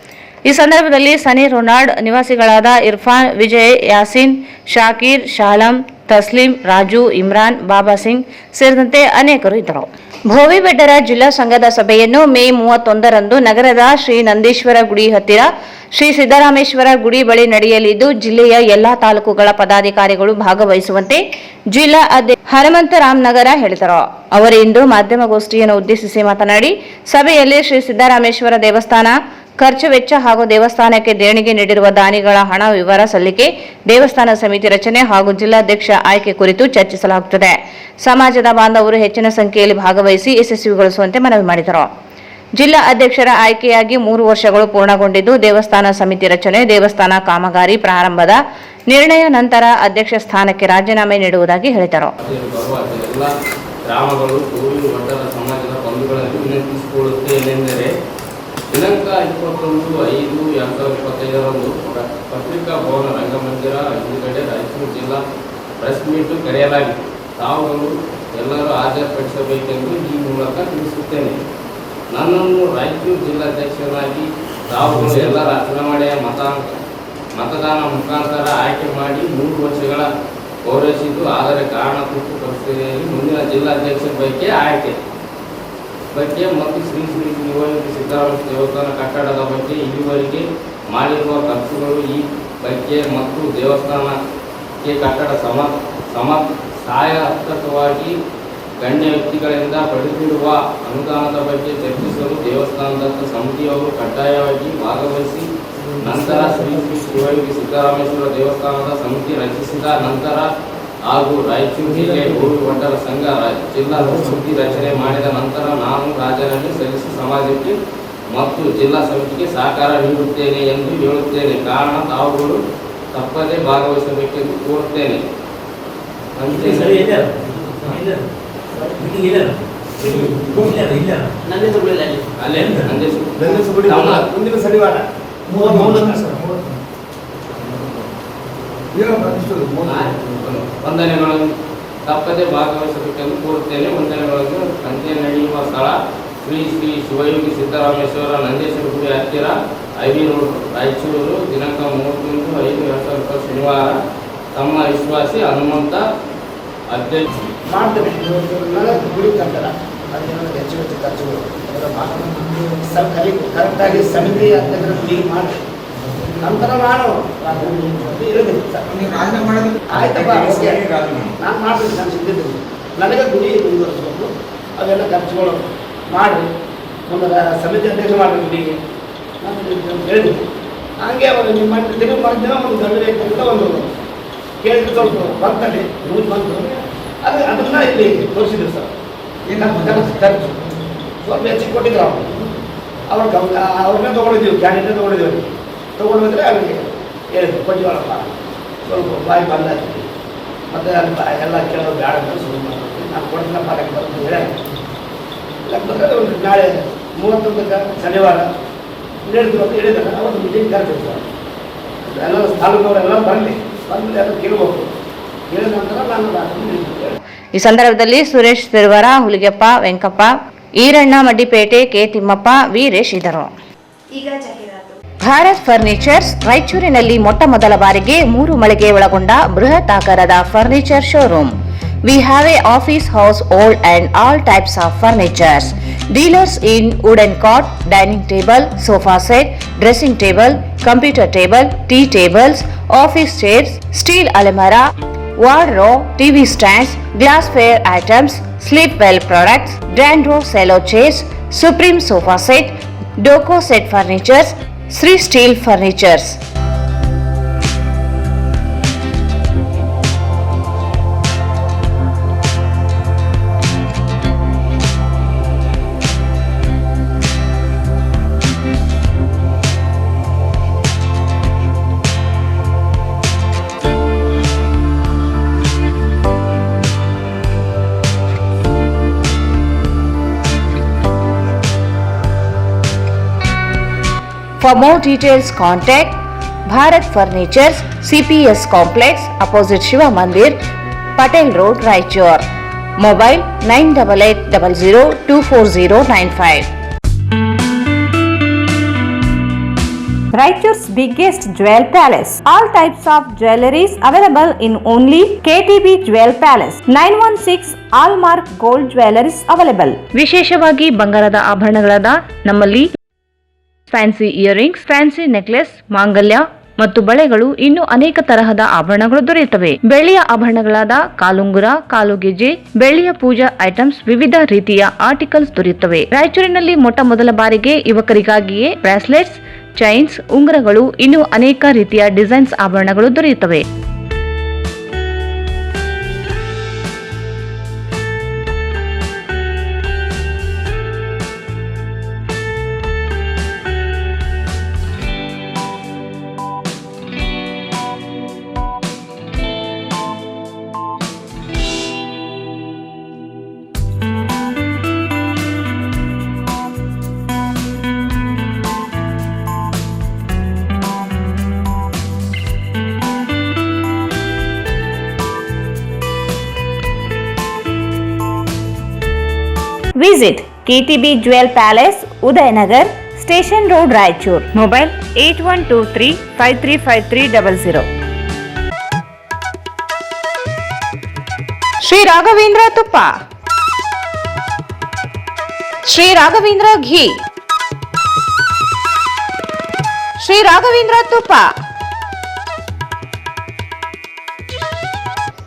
ಈ ಸಂದರ್ಭದಲ್ಲಿ ಸನಿ ರೊನಾಲ್ಡ್ ನಿವಾಸಿಗಳಾದ ಇರ್ಫಾನ್, ವಿಜಯ್, ಯಾಸೀನ್, ಶಾಕೀರ್, ಶಾಲಂ, ತಸ್ಲೀಂ, ರಾಜು, ಇಮ್ರಾನ್, ಬಾಬಾ ಸಿಂಗ್ ಸೇರಿದಂತೆ ಅನೇಕರು ಇದ್ದರು. ಭೋವಿ ಬೆಡ್ಡರ ಜಿಲ್ಲಾ ಸಂಘದ ಸಭೆಯನ್ನು ಮೇ 31ರಂದು ನಗರದ ಶ್ರೀ ನಂದೀಶ್ವರ ಗುಡಿ ಹತ್ತಿರ ಶ್ರೀ ಸಿದ್ದರಾಮೇಶ್ವರ ಗುಡಿ ಬಳಿ ನಡೆಯಲಿದ್ದು, ಜಿಲ್ಲೆಯ ಎಲ್ಲಾ ತಾಲೂಕುಗಳ ಪದಾಧಿಕಾರಿಗಳು ಭಾಗವಹಿಸುವಂತೆ ಜಿಲ್ಲಾ ಅಧ್ಯಕ್ಷ ಹನುಮಂತರಾಮ್ ನಗರ ಹೇಳಿದರು. ಅವರು ಇಂದು ಮಾಧ್ಯಮಗೋಷ್ಠಿಯನ್ನು ಉದ್ದೇಶಿಸಿ ಮಾತನಾಡಿ, ಸಭೆಯಲ್ಲಿ ಶ್ರೀ ಸಿದ್ದರಾಮೇಶ್ವರ ದೇವಸ್ಥಾನ ಖರ್ಚು ವೆಚ್ಚ ಹಾಗೂ ದೇವಸ್ಥಾನಕ್ಕೆ ದೇಣಿಗೆ ನೀಡಿರುವ ದಾನಿಗಳ ಹಣ ವಿವರ ಸಲ್ಲಿಕೆ, ದೇವಸ್ಥಾನ ಸಮಿತಿ ರಚನೆ ಹಾಗೂ ಜಿಲ್ಲಾಧ್ಯಕ್ಷ ಆಯ್ಕೆ ಕುರಿತು ಚರ್ಚಿಸಲಾಗುತ್ತದೆ. ಸಮಾಜದ ಬಾಂಧವರು ಹೆಚ್ಚಿನ ಸಂಖ್ಯೆಯಲ್ಲಿ ಭಾಗವಹಿಸಿ ಯಶಸ್ವಿಗೊಳಿಸುವಂತೆ ಮನವಿ ಮಾಡಿದರು. ಜಿಲ್ಲಾ ಅಧ್ಯಕ್ಷರ ಆಯ್ಕೆಯಾಗಿ 3 ವರ್ಷಗಳು ಪೂರ್ಣಗೊಂಡಿದ್ದು ದೇವಸ್ಥಾನ ಸಮಿತಿ ರಚನೆ, ದೇವಸ್ಥಾನ ಕಾಮಗಾರಿ ಪ್ರಾರಂಭದ ನಿರ್ಣಯ ನಂತರ ಅಧ್ಯಕ್ಷ ಸ್ಥಾನಕ್ಕೆ ರಾಜೀನಾಮೆ ನೀಡುವುದಾಗಿ ಹೇಳಿದರು. ಗ್ರಾಮಗಳು ಕೋವಿಡ್ ಒಡ್ಡರ ಸಮಾಜದ ಬಂಧುಗಳನ್ನು ವಿನಂತಿಸಿಕೊಳ್ಳುತ್ತೇನೆಂದರೆ ದಿನಾಂಕ 21/5/2025 ಪತ್ರಿಕಾ ಭವನ ರಂಗಮಂದಿರ ಹಿಂದುಗಡೆ ರಾಯಚೂರು ಜಿಲ್ಲಾ ಪ್ರೆಸ್ ಮೀಟ್ ಕರೆಯಲಾಗಿದೆ. ತಾವುಗಳು ಎಲ್ಲರೂ ಹಾಜರುಪಡಿಸಬೇಕೆಂದು ಈ ಮೂಲಕ ತಿಳಿಸುತ್ತೇನೆ. ನನ್ನನ್ನು ರಾಯಚೂರು ಜಿಲ್ಲಾಧ್ಯಕ್ಷರಾಗಿ ತಾವುಗಳು ಎಲ್ಲರ ಚುನಾವಣೆಯ ಮತದಾನ ಮುಖಾಂತರ ಆಯ್ಕೆ ಮಾಡಿ 3 ವರ್ಷಗಳ ಗೌರವಿಸಿದ್ದು, ಆದರೆ ಕಾರಣ ತುರ್ತು ಪರಿಸ್ಥಿತಿಯಲ್ಲಿ ಮುಂದಿನ ಜಿಲ್ಲಾಧ್ಯಕ್ಷರ ಆಯ್ಕೆ ಬಗ್ಗೆ ಮತ್ತು ಶ್ರೀ ಶ್ರೀ ಸಿದ್ದರಾಮಯ್ಯ ದೇವಸ್ಥಾನ ಕಟ್ಟಡದ ಬಗ್ಗೆ ಇದುವರೆಗೆ ಮಾಡಿರುವ ಖರ್ಚುಗಳು ಈ ಬಗ್ಗೆ ಮತ್ತು ದೇವಸ್ಥಾನಕ್ಕೆ ಕಟ್ಟಡ ಸಹಾಯಕವಾಗಿ ಗಣ್ಯ ವ್ಯಕ್ತಿಗಳಿಂದ ಪಡೆದಿರುವ ಅನುದಾನದ ಬಗ್ಗೆ ಚರ್ಚಿಸಲು ದೇವಸ್ಥಾನದತ್ತ ಸಮಿತಿಯವರು ಕಡ್ಡಾಯವಾಗಿ ಭಾಗವಹಿಸಿ ನಂತರ ಶ್ರೀ ಶ್ರೀ ಶಿವಯೋಗಿ ಸಿದ್ದರಾಮೇಶ್ವರ ದೇವಸ್ಥಾನದ ಸಮಿತಿ ರಚಿಸಿದ ನಂತರ ಹಾಗೂ ರಾಯಚೂರು ಜಿಲ್ಲೆ ಕೋವಿಡ್ ಒಡ್ಡರ ಸಂಘ ಜಿಲ್ಲಾ ಸಮಿತಿ ರಚನೆ ಮಾಡಿದ ನಂತರ ನಾನು ರಾಜೀನಾಮೆ ಸಲ್ಲಿಸಿ ಸಮಾಜಕ್ಕೆ ಮತ್ತು ಜಿಲ್ಲಾ ಸಮಿತಿಗೆ ಸಹಕಾರ ನೀಡುತ್ತೇನೆ ಎಂದು ಹೇಳುತ್ತೇನೆ. ಕಾರಣ ತಾವುಗಳು ತಪ್ಪದೇ ಭಾಗವಹಿಸಬೇಕೆಂದು ಕೋರುತ್ತೇನೆ. ವಂದನೆಗಳನ್ನು ತಪ್ಪದೆ ಭಾಗವಹಿಸಬೇಕೆಂದು ಕೋರುತ್ತೇನೆ. ವಂದನೆಗಳನ್ನು ಸಂತೆ ನಡೆಯುವ ಸ್ಥಳ ಶ್ರೀ ಶ್ರೀ ಶಿವಯೋಗಿ ಸಿದ್ದರಾಮೇಶ್ವರ ನಂದೇಶ್ವರ ಗುಡಿ ಹತ್ತಿರ ಐವಿ ರೋಡ್, ರಾಯಚೂರು. ದಿನಾಂಕ 31/5/2020 ಶನಿವಾರ. ತಮ್ಮ ವಿಶ್ವಾಸಿ ಹನುಮಂತ, ಅಧ್ಯಕ್ಷ. ಮಾಡ್ತೇನೆ ಗುಡಿ ಕಟ್ಟಡ ಅದನ್ನು ಹೆಚ್ಚು ಖರ್ಚುಗಳು ಕರೆಕ್ಟಾಗಿ ಸಮಿತಿ ಅಧ್ಯಕ್ಷರ ಗುಡಿ ಮಾಡಿ ನಂತರ ನಾನು ಆಯ್ತಪ್ಪ ನಾನು ಮಾಡ್ತೀನಿ. ನಾನು ಸಿದ್ಧಿದ್ದೀನಿ. ನನಗೆ ಗುಡಿ ಮುಂದುವರಿಸಬೇಕು, ಅದೆಲ್ಲ ಖರ್ಚುಗಳು ಮಾಡಿ ನಮ್ಮ ಸಮಿತಿ ಅಧ್ಯಕ್ಷ ಮಾಡಿ ಗುಡಿಗೆ ನಾನು ಹೇಳಿದ್ದೀನಿ. ಹಾಗೆ ಅವರು ನಿಮ್ಮ ತಿರುಗಿ ಮಾಡಿದ ಒಂದು ಗಂಡು ಬೇಕಂತ ಒಂದು ಕೇಳಿದ್ರೆ ಸ್ವಲ್ಪ ಬಂತಲ್ಲಿ ನ್ಯೂಸ್ ಬಂತು. ಅದನ್ನ ಇಲ್ಲಿ ತೋರಿಸಿದ್ರು ಸರ್. ಈಗ ಖರ್ಚು ಸ್ವಲ್ಪ ಹೆಚ್ಚಿಗೆ ಕೊಟ್ಟಿದ್ರು ಅವ್ರನ್ನೇ ತೊಗೊಂಡಿದ್ದೀವಿ, ಕ್ಯಾಂಡಿಡೇಟ್ ತೊಗೊಂಡಿದ್ದೀವಿ. ತೊಗೊಂಡು ಬಂದರೆ ಅವರಿಗೆ ಹೇಳಿದ್ರು ಕೊಟ್ಟಿವಳಪ್ಪ ಸ್ವಲ್ಪ ಬಾಯಿ ಬಂದಾಗ್ತೀವಿ ಮತ್ತು ಅಲ್ಲಿ ಎಲ್ಲ ಕೇಳೋದು ಬೇಡ ಅಂತ ಶುರು ಮಾಡ್ತೀವಿ. ನಾನು ಕೊಡ್ತೀನಪ್ಪ ಲೆಕ್ಕ ಬರ್ತದೆ ಹೇಳ ಲೆಕ್ಕ ಬಂದರೆ ಒಂದು ನಾಳೆ 31 ಶನಿವಾರ ಹೇಳಿದ್ರು ಅಂತ ಹೇಳಿದ್ದಾರೆ. ಅವತ್ತು ಮೀಟಿಂಗ್ ಕರೆದಿತ್ತು ಸರ್. ಎಲ್ಲ ತಾಲೂಕವರೆಲ್ಲ ಬಂದು ಎಲ್ಲ ಕೇಳಬೇಕು. ಹೇಳಿದ ನಂತರ ನಾನು ಈ ಸಂದರ್ಭದಲ್ಲಿ ಸುರೇಶ್ ತಿರುವರ, ಹುಲಿಗೆಪ್ಪ, ವೆಂಕಪ್ಪ, ಈರಣ್ಣ ಮಡ್ಡಿಪೇಟೆ, ಕೆ ತಿಮ್ಮಪ್ಪ, ವೀರೇಶ್ ಇದ್ದರು. ಈಗ ಜಾಹೀರಾತು. ಭಾರತ್ ಫರ್ನಿಚರ್ಸ್ ರಾಯಚೂರಿನಲ್ಲಿ ಮೊಟ್ಟ ಮೊದಲ ಬಾರಿಗೆ 3 ಮಳಿಗೆ ಒಳಗೊಂಡ ಬೃಹತ್ ಆಕಾರದ furniture showroom. We have a office house, old and all types of furnitures. Dealers in wooden cot, dining table, sofa set, dressing table, computer table, tea tables, office chairs, steel almirah, wardrobe, TV stands, glassware items, sleepwell products, Dandro cello chairs, Supreme sofa set, Doco set furnitures, Sri Steel furnitures. For more details, contact Bharat Furnitures, CPS Complex, opposite Shiva Mandir, Patel Road, Raichur. Mobile 9880024095. Raichur's biggest jewel palace. All types of jewelries available in only KTB Jewel Palace. 916 Allmark Gold Jewelries available. ವಿಶೇಷವಾಗಿ ಬಂಗಾರದ ಆಭರಣಗಳಾದ ನಮ್ಮಲ್ಲಿ fancy earrings, fancy necklace, ಮಾಂಗಲ್ಯ ಮತ್ತು ಬಳೆಗಳು ಇನ್ನೂ ಅನೇಕ ತರಹದ ಆಭರಣಗಳು ದೊರೆಯುತ್ತವೆ. ಬೆಳ್ಳಿಯ ಆಭರಣಗಳಾದ ಕಾಲುಂಗುರ, ಕಾಲುಗೆಜೆ, ಬೆಳ್ಳಿಯ ಪೂಜಾ ಐಟಮ್ಸ್, ವಿವಿಧ ರೀತಿಯ ಆರ್ಟಿಕಲ್ಸ್ ದೊರೆಯುತ್ತವೆ. ರಾಯಚೂರಿನಲ್ಲಿ ಮೊಟ್ಟ ಮೊದಲ ಬಾರಿಗೆ ಯುವಕರಿಗಾಗಿಯೇ ಬ್ರಾಸ್ಲೆಟ್ಸ್, ಚೈನ್ಸ್, ಉಂಗುರಗಳು, ಇನ್ನೂ ಅನೇಕ ರೀತಿಯ ಡಿಸೈನ್ಸ್ ಆಭರಣಗಳು ದೊರೆಯುತ್ತವೆ. Visit KTB Jewel Palace, Udayanagar, Station Road, Raichur. Mobile 8123535300. Shri Raghavendra ತುಪ್ಪ, ಶ್ರೀ ರಾಘವೇಂದ್ರ ಘೀ, ಶ್ರೀ ರಾಘವೇಂದ್ರ ತುಪ್ಪ,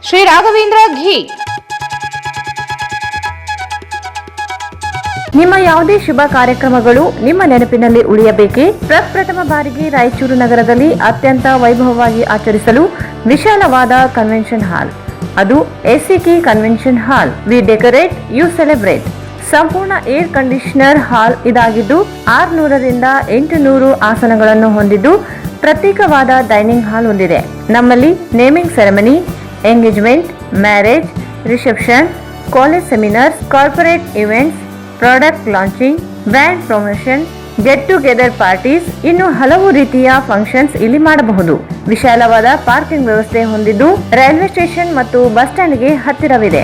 ಶ್ರೀ ರಾಘವೇಂದ್ರ ಘೀ. ನಿಮ್ಮ ಯಾವುದೇ ಶುಭ ಕಾರ್ಯಕ್ರಮಗಳು ನಿಮ್ಮ ನೆನಪಿನಲ್ಲಿ ಉಳಿಯಬೇಕೇ? ಪ್ರಪ್ರಥಮ ಬಾರಿಗೆ ರಾಯಚೂರು ನಗರದಲ್ಲಿ ಅತ್ಯಂತ ವೈಭವವಾಗಿ ಆಚರಿಸಲು ವಿಶಾಲವಾದ ಕನ್ವೆನ್ಷನ್ ಹಾಲ್, ಅದು ACK convention hall. We decorate, you celebrate. ಸಂಪೂರ್ಣ ಏರ್ ಕಂಡೀಷನರ್ ಹಾಲ್ ಇದಾಗಿದ್ದು 600ರಿಂದ 800 ಆಸನಗಳನ್ನು ಹೊಂದಿದ್ದು ಪ್ರತ್ಯೇಕವಾದ ಡೈನಿಂಗ್ ಹಾಲ್ ಹೊಂದಿದೆ. ನಮ್ಮಲ್ಲಿ naming ceremony, engagement, marriage, reception, college seminars, corporate events, product launching, brand promotion, get together parties, ಇನ್ನು ಹಲವು ರೀತಿಯ ಫಂಕ್ಷನ್ಸ್ ಇಲ್ಲಿ ಮಾಡಬಹುದು. ವಿಶಾಲವಾದ ಪಾರ್ಕಿಂಗ್ ವ್ಯವಸ್ಥೆ ಹೊಂದಿದ್ದು ರೈಲ್ವೆ ಸ್ಟೇಷನ್ ಮತ್ತು ಬಸ್ ಸ್ಟ್ಯಾಂಡ್ಗೆ ಹತ್ತಿರವಿದೆ.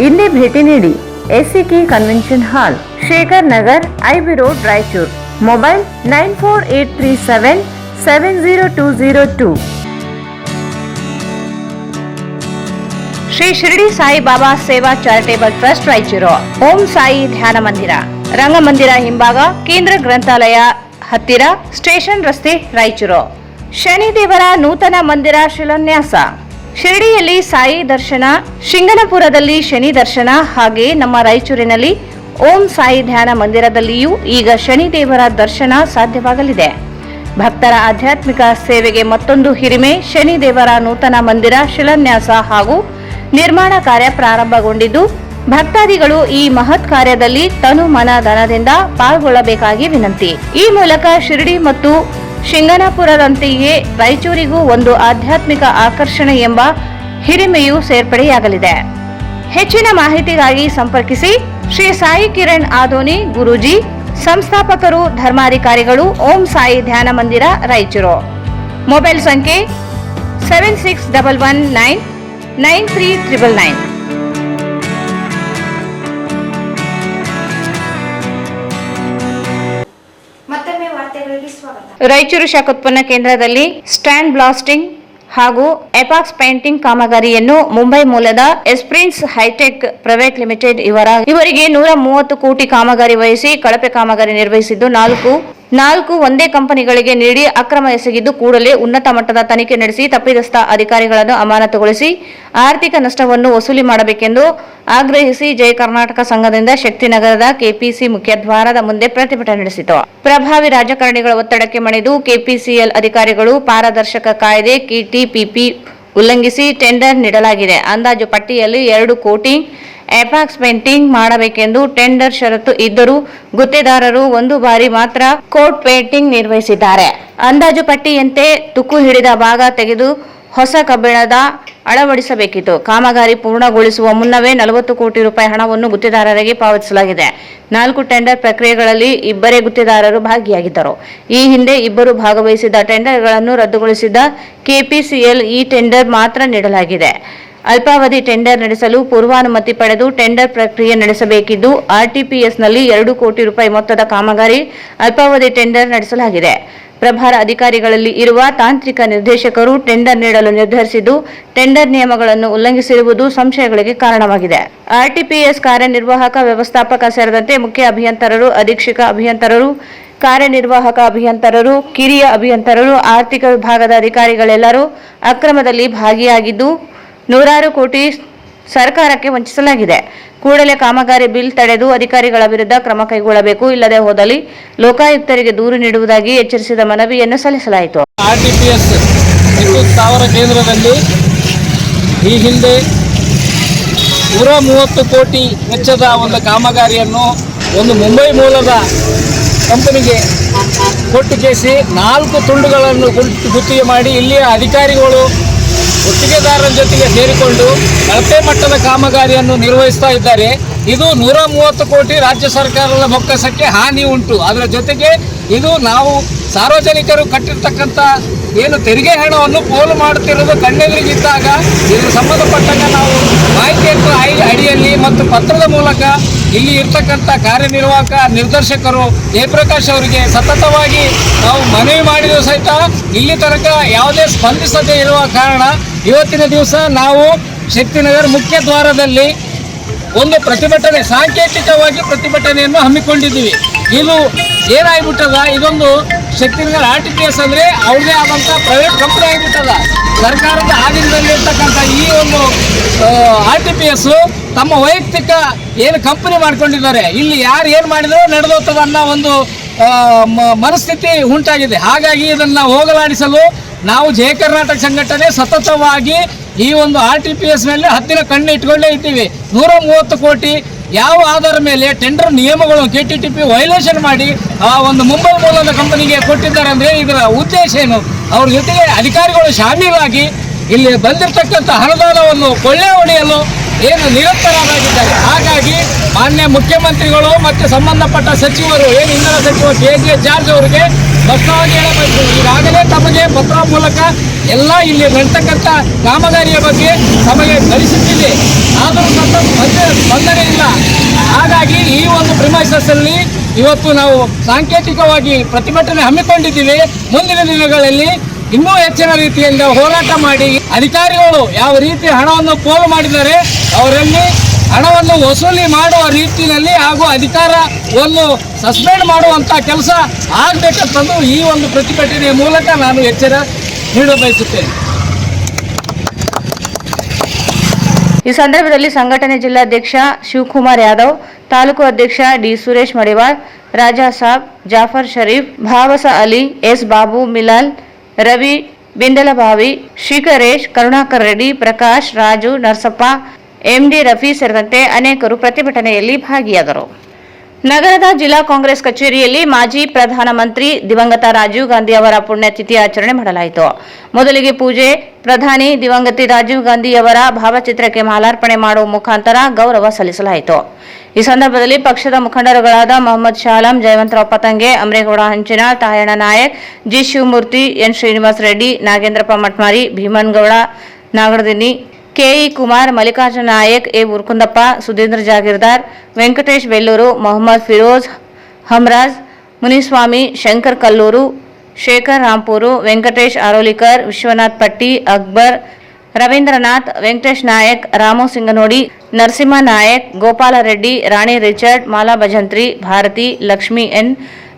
ಇಂದೇ ಭೇಟಿ ನೀಡಿ ACK convention hall, Shekhar Nagar, IB road, Raichur. Mobile 9483770202. Shri Shirdi Sai Baba Seva charitable trust Raichur. Om Sai Dhyana Mandira, ರಂಗಮಂದಿರ ಹಿಂಭಾಗ, ಕೇಂದ್ರ ಗ್ರಂಥಾಲಯ ಹತ್ತಿರ, ಸ್ಟೇಷನ್ ರಸ್ತೆ, ರಾಯಚೂರು. ಶನಿದೇವರ ನೂತನ ಮಂದಿರ ಶಿಲಾನ್ಯಾಸ. ಶಿರಡಿಯಲ್ಲಿ ಸಾಯಿ ದರ್ಶನ, ಶಿಂಗನಪುರದಲ್ಲಿ ಶನಿ ದರ್ಶನ, ಹಾಗೆ ನಮ್ಮ ರಾಯಚೂರಿನಲ್ಲಿ ಓಂ ಸಾಯಿ ಧ್ಯಾನ ಮಂದಿರದಲ್ಲಿಯೂ ಈಗ ಶನಿದೇವರ ದರ್ಶನ ಸಾಧ್ಯವಾಗಲಿದೆ. ಭಕ್ತರ ಆಧ್ಯಾತ್ಮಿಕ ಸೇವೆಗೆ ಮತ್ತೊಂದು ಹಿರಿಮೆ. ಶನಿದೇವರ ನೂತನ ಮಂದಿರ ಶಿಲಾನ್ಯಾಸ ಹಾಗೂ ನಿರ್ಮಾಣ ಕಾರ್ಯ ಪ್ರಾರಂಭಗೊಂಡಿದ್ದು ಭಕ್ತಾದಿಗಳು ಈ ಮಹತ್ ಕಾರ್ಯದಲ್ಲಿ ತನು ಮನ ಧನದಿಂದ ಪಾಲ್ಗೊಳ್ಳಬೇಕಾಗಿ ವಿನಂತಿ. ಈ ಮೂಲಕ ಶಿರಡಿ ಮತ್ತು ಶಿಂಗನಾಪುರದಂತೆಯೇ ರಾಯಚೂರಿಗೂ ಒಂದು ಆಧ್ಯಾತ್ಮಿಕ ಆಕರ್ಷಣೆ ಎಂಬ ಹಿರಿಮೆಯೂ ಸೇರ್ಪಡೆಯಾಗಲಿದೆ. ಹೆಚ್ಚಿನ ಮಾಹಿತಿಗಾಗಿ ಸಂಪರ್ಕಿಸಿ ಶ್ರೀ ಸಾಯಿ ಕಿರಣ್ ಆದೋನಿ ಗುರೂಜಿ, ಸಂಸ್ಥಾಪಕರು, ಧರ್ಮಾಧಿಕಾರಿಗಳು, ಓಂ ಸಾಯಿ ಧ್ಯಾನ ಮಂದಿರ, ರಾಯಚೂರು. ಮೊಬೈಲ್ ಸಂಖ್ಯೆ 7611993399. ಮತ್ತೊಮ್ಮೆ ವಾರ್ತೆಗಳಿಗೆ ಸ್ವಾಗತ. ರಾಯಚೂರು ಶಾಖೋತ್ಪನ್ನ ಕೇಂದ್ರದಲ್ಲಿ ಸ್ಟ್ಯಾಂಡ್ ಬ್ಲಾಸ್ಟಿಂಗ್ ಹಾಗೂ ಎಪಾಕ್ಸ್ ಪೇಂಟಿಂಗ್ ಕಾಮಗಾರಿಯನ್ನು ಮುಂಬೈ ಮೂಲದ ಎಸ್ಪ್ರಿನ್ಸ್ ಹೈಟೆಕ್ ಪ್ರೈವೇಟ್ ಲಿಮಿಟೆಡ್ ಇವರಿಗೆ 130 ಕೋಟಿ ಕಾಮಗಾರಿ ವಹಿಸಿ ಕಳಪೆ ಕಾಮಗಾರಿ ನಿರ್ವಹಿಸಿದ್ದು ನಾಲ್ಕು ಒಂದೇ ಕಂಪನಿಗಳಿಗೆ ನೀಡಿ ಅಕ್ರಮ ಎಸಗಿದ್ದು ಕೂಡಲೇ ಉನ್ನತ ಮಟ್ಟದ ತನಿಖೆ ನಡೆಸಿ ತಪ್ಪಿತಸ್ಥ ಅಧಿಕಾರಿಗಳನ್ನು ಅಮಾನತುಗೊಳಿಸಿ ಆರ್ಥಿಕ ನಷ್ಟವನ್ನು ವಸೂಲಿ ಮಾಡಬೇಕೆಂದು ಆಗ್ರಹಿಸಿ ಜಯ ಕರ್ನಾಟಕ ಸಂಘದಿಂದ ಶಕ್ತಿನಗರದ ಕೆಪಿಸಿ ಮುಖ್ಯದ್ವಾರದ ಮುಂದೆ ಪ್ರತಿಭಟನೆ ನಡೆಸಿತು. ಪ್ರಭಾವಿ ರಾಜಕಾರಣಿಗಳ ಒತ್ತಡಕ್ಕೆ ಮಣಿದು ಕೆಪಿಸಿಎಲ್ ಅಧಿಕಾರಿಗಳು ಪಾರದರ್ಶಕ ಕಾಯ್ದೆ ಕೆಟಿಪಿಪಿ ಉಲ್ಲಂಘಿಸಿ ಟೆಂಡರ್ ನೀಡಲಾಗಿದೆ. ಅಂದಾಜು ಪಟ್ಟಿಯಲ್ಲಿ 2 ಕೋಟಿ ಎಪಾಕ್ಸ್ ಪೇಂಟಿಂಗ್ ಮಾಡಬೇಕೆಂದು ಟೆಂಡರ್ ಷರತ್ತು ಇದ್ದರೂ ಗುತ್ತೇದಾರರು 1 ಬಾರಿ ಮಾತ್ರ ಕೋಟ್ ಪೇಂಟಿಂಗ್ ನಿರ್ವಹಿಸಿದ್ದಾರೆ. ಅಂದಾಜು ಪಟ್ಟಿಯಂತೆ ತುಕ್ಕು ಹಿಡಿದ ಭಾಗ ತೆಗೆದು ಹೊಸ ಕಬ್ಬಿಣದ ಅಳವಡಿಸಬೇಕಿತ್ತು. ಕಾಮಗಾರಿ ಪೂರ್ಣಗೊಳಿಸುವ ಮುನ್ನವೇ 40 ಕೋಟಿ ರೂಪಾಯಿ ಹಣವನ್ನು ಗುತ್ತೇದಾರರಿಗೆ ಪಾವತಿಸಲಾಗಿದೆ. 4 ಟೆಂಡರ್ ಪ್ರಕ್ರಿಯೆಗಳಲ್ಲಿ 2 ಗುತ್ತೇದಾರರು ಭಾಗಿಯಾಗಿದ್ದರು. ಈ ಹಿಂದೆ 2 ಭಾಗವಹಿಸಿದ ಟೆಂಡರ್ಗಳನ್ನು ರದ್ದುಗೊಳಿಸಿದ ಕೆಪಿಸಿಎಲ್ ಈ ಟೆಂಡರ್ ಮಾತ್ರ ನೀಡಲಾಗಿದೆ. ಅಲ್ಪಾವಧಿ ಟೆಂಡರ್ ನಡೆಸಲು ಪೂರ್ವಾನುಮತಿ ಪಡೆದು ಟೆಂಡರ್ ಪ್ರಕ್ರಿಯೆ ನಡೆಸಬೇಕಿದ್ದು ಆರ್ಟಿಪಿಎಸ್ನಲ್ಲಿ 2 ಕೋಟಿ ರೂಪಾಯಿ ಮೊತ್ತದ ಕಾಮಗಾರಿ ಅಲ್ಪಾವಧಿ ಟೆಂಡರ್ ನಡೆಸಲಾಗಿದೆ. ಪ್ರಭಾರ ಅಧಿಕಾರಿಗಳಲ್ಲಿ ಇರುವ ತಾಂತ್ರಿಕ ನಿರ್ದೇಶಕರು ಟೆಂಡರ್ ನೀಡಲು ನಿರ್ಧರಿಸಿದ್ದು ಟೆಂಡರ್ ನಿಯಮಗಳನ್ನು ಉಲ್ಲಂಘಿಸಿರುವುದು ಸಂಶಯಗಳಿಗೆ ಕಾರಣವಾಗಿದೆ. ಆರ್ಟಿಪಿಎಸ್ ಕಾರ್ಯನಿರ್ವಾಹಕ ವ್ಯವಸ್ಥಾಪಕ ಸೇರಿದಂತೆ ಮುಖ್ಯ ಅಭಿಯಂತರರು, ಅಧೀಕ್ಷಕ ಅಭಿಯಂತರರು, ಕಾರ್ಯನಿರ್ವಾಹಕ ಅಭಿಯಂತರರು, ಕಿರಿಯ ಅಭಿಯಂತರರು, ಆರ್ಥಿಕ ವಿಭಾಗದ ಅಧಿಕಾರಿಗಳೆಲ್ಲರೂ ಅಕ್ರಮದಲ್ಲಿ ಭಾಗಿಯಾಗಿದ್ದು 100 ಕೋಟಿ ಸರ್ಕಾರಕ್ಕೆ ವಂಚಿಸಲಾಗಿದೆ. ಕೂಡಲೇ ಕಾಮಗಾರಿ ಬಿಲ್ ತಡೆದು ಅಧಿಕಾರಿಗಳ ವಿರುದ್ಧ ಕ್ರಮ ಕೈಗೊಳ್ಳಬೇಕು, ಇಲ್ಲದೆ ಹೋದಲ್ಲಿ ಲೋಕಾಯುಕ್ತರಿಗೆ ದೂರು ನೀಡುವುದಾಗಿ ಎಚ್ಚರಿಸಿದ ಮನವಿಯನ್ನು ಸಲ್ಲಿಸಲಾಯಿತು. ಆರ್ಟಿಪಿಎಸ್ ವಿದ್ಯುತ್ ಸ್ಥಾವರ ಕೇಂದ್ರದಲ್ಲಿ ಈ ಹಿಂದೆ 130 ಕೋಟಿ ವೆಚ್ಚದ ಒಂದು ಕಾಮಗಾರಿಯನ್ನು ಒಂದು ಮುಂಬೈ ಮೂಲದ ಕಂಪನಿಗೆ ಕೊಟ್ಟು ಕೇಸಿ 4 ತುಂಡುಗಳನ್ನು ಗುತ್ತಿಗೆ ಮಾಡಿ ಇಲ್ಲಿಯ ಅಧಿಕಾರಿಗಳು ಗುತ್ತಿಗೆದಾರರ ಜೊತೆಗೆ ಸೇರಿಕೊಂಡು ಕಳಪೆ ಮಟ್ಟದ ಕಾಮಗಾರಿಯನ್ನು ನಿರ್ವಹಿಸ್ತಾ ಇದ್ದಾರೆ. ಇದು 130 ಕೋಟಿ ರಾಜ್ಯ ಸರ್ಕಾರದ ಬೊಕ್ಕಸಕ್ಕೆ ಹಾನಿ ಉಂಟು. ಅದರ ಜೊತೆಗೆ ಇದು ನಾವು ಸಾರ್ವಜನಿಕರು ಕಟ್ಟಿರ್ತಕ್ಕಂಥ ಏನು ತೆರಿಗೆ ಹಣವನ್ನು ಪೋಲು ಮಾಡುತ್ತಿರುವುದು ಕಣ್ಣೆದುರಿಗಿದ್ದಾಗ ಇದರ ಸಂಬಂಧಪಟ್ಟಂಗೆ ನಾವು ಮಾಹಿತಿಯನ್ನು ಅಡಿಯಲ್ಲಿ ಮತ್ತು ಪತ್ರದ ಮೂಲಕ ಇಲ್ಲಿ ಇರ್ತಕ್ಕಂಥ ಕಾರ್ಯನಿರ್ವಾಹಕ ನಿರ್ದೇಶಕರು ಜಯಪ್ರಕಾಶ್ ಅವರಿಗೆ ಸತತವಾಗಿ ನಾವು ಮನವಿ ಮಾಡಿದರೂ ಸಹಿತ ಇಲ್ಲಿ ತನಕ ಯಾವುದೇ ಸ್ಪಂದಿಸದೇ ಇರುವ ಕಾರಣ ಇವತ್ತಿನ ದಿವಸ ನಾವು ಶಕ್ತಿನಗರ ಮುಖ್ಯ ದ್ವಾರದಲ್ಲಿ ಒಂದು ಪ್ರತಿಭಟನೆ, ಸಾಂಕೇತಿಕವಾಗಿ ಪ್ರತಿಭಟನೆಯನ್ನು ಹಮ್ಮಿಕೊಂಡಿದ್ದೀವಿ. ಇದು ಏನಾಗ್ಬಿಟ್ಟದ, ಇದೊಂದು ಶಕ್ತಿನಗರ RTPS ಅಂದರೆ ಅವ್ರದೇ ಆದಂಥ ಪ್ರೈವೇಟ್ ಕಂಪ್ನಿ ಆಗಿಬಿಟ್ಟದ. ಸರ್ಕಾರದ ಆಧೀನದಲ್ಲಿರ್ತಕ್ಕಂಥ ಈ ಒಂದು RTPS ತಮ್ಮ ವೈಯಕ್ತಿಕ ಏನು ಕಂಪನಿ ಮಾಡ್ಕೊಂಡಿದ್ದಾರೆ. ಇಲ್ಲಿ ಯಾರು ಏನು ಮಾಡಿದರೂ ನಡೆದೋಗ್ತದ ಅನ್ನೋ ಒಂದು ಮನಸ್ಥಿತಿ ಉಂಟಾಗಿದೆ. ಹಾಗಾಗಿ ಇದನ್ನು ಹೋಗಲಾಡಿಸಲು ನಾವು ಜಯ ಕರ್ನಾಟಕ ಸಂಘಟನೆ ಸತತವಾಗಿ ಈ ಒಂದು RTPS ಮೇಲೆ ಹತ್ತಿರ ಕಣ್ಣು ಇಟ್ಕೊಂಡೇ ಇದ್ದೀವಿ. 130 ಕೋಟಿ ಯಾವ ಆಧಾರ ಮೇಲೆ ಟೆಂಡರ್ ನಿಯಮಗಳು KTTP ವೈಲೇಷನ್ ಮಾಡಿ ಆ ಒಂದು ಮುಂಬೈ ಮೂಲದ ಕಂಪನಿಗೆ ಕೊಟ್ಟಿದ್ದಾರೆ ಅಂದರೆ ಇದರ ಉದ್ದೇಶ ಏನು? ಅವ್ರ ಜೊತೆಗೆ ಅಧಿಕಾರಿಗಳು ಶಾಮೀಲಾಗಿ ಇಲ್ಲಿ ಬಂದಿರತಕ್ಕಂಥ ಹಣದಾನವನ್ನು ಕೊಳ್ಳೆ ಹೊಡೆಯಲು ಏನು ನಿರಂತರವಾಗಿದ್ದಾರೆ. ಹಾಗಾಗಿ ಮಾನ್ಯ ಮುಖ್ಯಮಂತ್ರಿಗಳು ಮತ್ತು ಸಂಬಂಧಪಟ್ಟ ಸಚಿವರು ಏನು ಇಂಧನ ಸಚಿವ KJ ಜಾರ್ಜ್ ಅವರಿಗೆ ಸ್ಪಷ್ಟವಾಗಿ ಹೇಳಬೇಕು. ಈಗಾಗಲೇ ತಮಗೆ ಪತ್ರ ಮೂಲಕ ಎಲ್ಲ ಇಲ್ಲಿ ನಡ್ತಕ್ಕಂಥ ಕಾಮಗಾರಿಯ ಬಗ್ಗೆ ತಮಗೆ ಕಳಿಸುತ್ತಿದೆ, ಆದರೂ ಸ್ಪಂದನೆ ಇಲ್ಲ. ಹಾಗಾಗಿ ಈ ಒಂದು ಪ್ರಿಮೈಸಸ್ಸಲ್ಲಿ ಇವತ್ತು ನಾವು ಸಾಂಕೇತಿಕವಾಗಿ ಪ್ರತಿಭಟನೆ ಹಮ್ಮಿಕೊಂಡಿದ್ದೀವಿ. ಮುಂದಿನ ದಿನಗಳಲ್ಲಿ ಇನ್ನೂ ಹೆಚ್ಚಿನ ರೀತಿಯಿಂದ ಹೋರಾಟ ಮಾಡಿ ಅಧಿಕಾರಿಗಳು ಯಾವ ರೀತಿ ಹಣವನ್ನು ಪೋಲು ಮಾಡಿದ್ದಾರೆ ಅವರಲ್ಲಿ ಹಣವನ್ನು ವಸೂಲಿ ಮಾಡುವ ರೀತಿಯಲ್ಲಿ ಹಾಗೂ ಅಧಿಕಾರವನ್ನು ಸಸ್ಪೆಂಡ್ ಮಾಡುವಂಥ ಕೆಲಸ ಆಗಬೇಕಂತಂದು ಈ ಒಂದು ಪ್ರತಿಭಟನೆಯ ಮೂಲಕ ನಾನು ಎಚ್ಚರ ನೀಡಲು ಬಯಸುತ್ತೇನೆ. ಈ ಸಂದರ್ಭದಲ್ಲಿ ಸಂಘಟನೆ ಜಿಲ್ಲಾಧ್ಯಕ್ಷ ಶಿವಕುಮಾರ್ ಯಾದವ್, ತಾಲೂಕು ಅಧ್ಯಕ್ಷ D Suresh Madival, Raja Sab, Jafar Sharif, Bhavasa Ali, S Babu, Milal, Ravi, Bindalbhavi, Shrikaresh, Karunakar Reddy, Prakash, Raju, Narasappa, MD Rafi ಸೇರಿದಂತೆ ಅನೇಕರು ಪ್ರತಿಭಟನೆಯಲ್ಲಿ ಭಾಗಿಯಾದರು. ನಗರದ ಜಿಲ್ಲಾ ಕಾಂಗ್ರೆಸ್ ಕಚೇರಿಯಲ್ಲಿ ಮಾಜಿ ಪ್ರಧಾನಮಂತ್ರಿ ದಿವಂಗತ ರಾಜೀವ್ ಗಾಂಧಿ ಅವರ ಪುಣ್ಯತಿಥಿ ಆಚರಣೆ ಮಾಡಲಾಯಿತು. ಮೊದಲಿಗೆ ಪೂಜೆ, ಪ್ರಧಾನಿ ದಿವಂಗತ ರಾಜೀವ್ ಗಾಂಧಿ ಅವರ ಭಾವಚಿತ್ರಕ್ಕೆ ಮಾಲಾರ್ಪಣೆ ಮಾಡುವ ಮುಖಾಂತರ ಗೌರವ ಸಲ್ಲಿಸಲಾಯಿತು. ಈ ಸಂದರ್ಭದಲ್ಲಿ ಪಕ್ಷದ ಮುಖಂಡರುಗಳಾದ Mohammed Shalam, Jayavantrao Patange, Amaregowda Hanchinal, Tayanna Nayak, G Shivamurthy, N Srinivasa Reddy, Nagendrappa Matmari, Bhimangowda Nagaradinni, KE Kumar, Mallikarjuna Nayak, A Urkundappa, Sudheendra Jagirdar, Venkatesh Bellur, Mohammed Firoz Hamraj, Muniswamy, Shankar Kallur, Shekhar Rampur, Venkatesh Arolikar, Vishwanath Patti, Akbar, Ravindranath, Venkatesh Nayak, Ramu Singanodi, Narasimha Nayak, Gopala Reddy, Rani Richard, Mala Bhajantri, Bharati, Lakshmi N,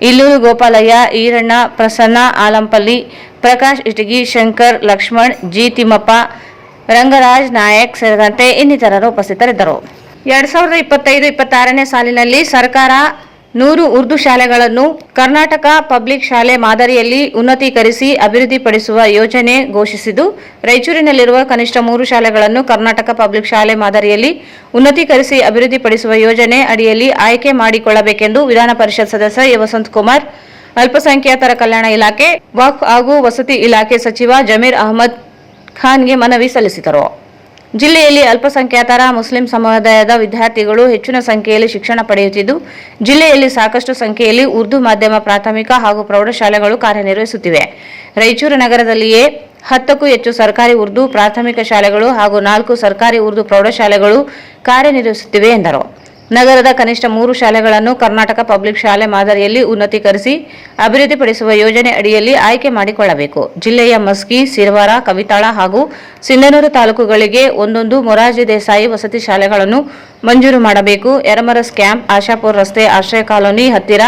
Illur Gopalaiah, Iranna, Prasanna, Alampalli, Prakash Itagi, Shankar, Lakshman, G Thimmappa, Rangaraj Nayak ಸೇರಿದಂತೆ ಇನ್ನಿತರರು ಉಪಸ್ಥಿತರಿದ್ದರು. 2025-26ನೇ ಸಾಲಿನಲ್ಲಿ ಸರ್ಕಾರ 100 ಉರ್ದು ಶಾಲೆಗಳನ್ನು ಕರ್ನಾಟಕ ಪಬ್ಲಿಕ್ ಶಾಲೆ ಮಾದರಿಯಲ್ಲಿ ಉನ್ನತೀಕರಿಸಿ ಅಭಿವೃದ್ಧಿಪಡಿಸುವ ಯೋಜನೆ ಘೋಷಿಸಿದ್ದು, ರಾಯಚೂರಿನಲ್ಲಿರುವ ಕನಿಷ್ಠ 3 ಶಾಲೆಗಳನ್ನು ಕರ್ನಾಟಕ ಪಬ್ಲಿಕ್ ಶಾಲೆ ಮಾದರಿಯಲ್ಲಿ ಉನ್ನತೀಕರಿಸಿ ಅಭಿವೃದ್ಧಿಪಡಿಸುವ ಯೋಜನೆ ಅಡಿಯಲ್ಲಿ ಆಯ್ಕೆ ಮಾಡಿಕೊಳ್ಳಬೇಕೆಂದು ವಿಧಾನ ಪರಿಷತ್ ಸದಸ್ಯ ಎ ವಸಂತಕುಮಾರ್, ಅಲ್ಪಸಂಖ್ಯಾತರ ಕಲ್ಯಾಣ ಇಲಾಖೆ, ವಕ್ಫ್ ಹಾಗೂ ವಸತಿ ಇಲಾಖೆ ಸಚಿವ ಜಮೀರ್ ಅಹಮದ್ ಖಾನ್ಗೆ ಮನವಿ ಸಲ್ಲಿಸಿದರು. ಜಿಲ್ಲೆಯಲ್ಲಿ ಅಲ್ಪಸಂಖ್ಯಾತರ ಮುಸ್ಲಿಂ ಸಮುದಾಯದ ವಿದ್ಯಾರ್ಥಿಗಳು ಹೆಚ್ಚಿನ ಸಂಖ್ಯೆಯಲ್ಲಿ ಶಿಕ್ಷಣ ಪಡೆಯುತ್ತಿದ್ದು, ಜಿಲ್ಲೆಯಲ್ಲಿ ಸಾಕಷ್ಟು ಸಂಖ್ಯೆಯಲ್ಲಿ ಉರ್ದು ಮಾಧ್ಯಮ ಪ್ರಾಥಮಿಕ ಹಾಗೂ ಪ್ರೌಢಶಾಲೆಗಳು ಕಾರ್ಯನಿರ್ವಹಿಸುತ್ತಿವೆ. ರಾಯಚೂರು ನಗರದಲ್ಲಿಯೇ 10ಕ್ಕೂ ಹೆಚ್ಚು ಸರ್ಕಾರಿ ಉರ್ದು ಪ್ರಾಥಮಿಕ ಶಾಲೆಗಳು ಹಾಗೂ 4 ಸರ್ಕಾರಿ ಉರ್ದು ಪ್ರೌಢಶಾಲೆಗಳು ಕಾರ್ಯನಿರ್ವಹಿಸುತ್ತಿವೆ ಎಂದರು. ನಗರದ ಕನಿಷ್ಠ 3 ಶಾಲೆಗಳನ್ನು ಕರ್ನಾಟಕ ಪಬ್ಲಿಕ್ ಶಾಲೆ ಮಾದರಿಯಲ್ಲಿ ಉನ್ನತೀಕರಿಸಿ ಅಭಿವೃದ್ಧಿಪಡಿಸುವ ಯೋಜನೆ ಅಡಿಯಲ್ಲಿ ಆಯ್ಕೆ ಮಾಡಿಕೊಳ್ಳಬೇಕು. ಜಿಲ್ಲೆಯ ಮಸ್ಕಿ, ಸಿರವಾರ, ಕವಿತಾಳ ಹಾಗೂ ಸಿಂಧನೂರು ತಾಲೂಕುಗಳಿಗೆ ಒಂದೊಂದು ಮೊರಾರ್ಜಿ ದೇಸಾಯಿ ವಸತಿ ಶಾಲೆಗಳನ್ನು ಮಂಜೂರು ಮಾಡಬೇಕು. ಯರಮರಸ್ ಕ್ಯಾಂಪ್, ಆಶಾಪುರ ರಸ್ತೆ, ಆಶ್ರಯ ಕಾಲೋನಿ ಹತ್ತಿರ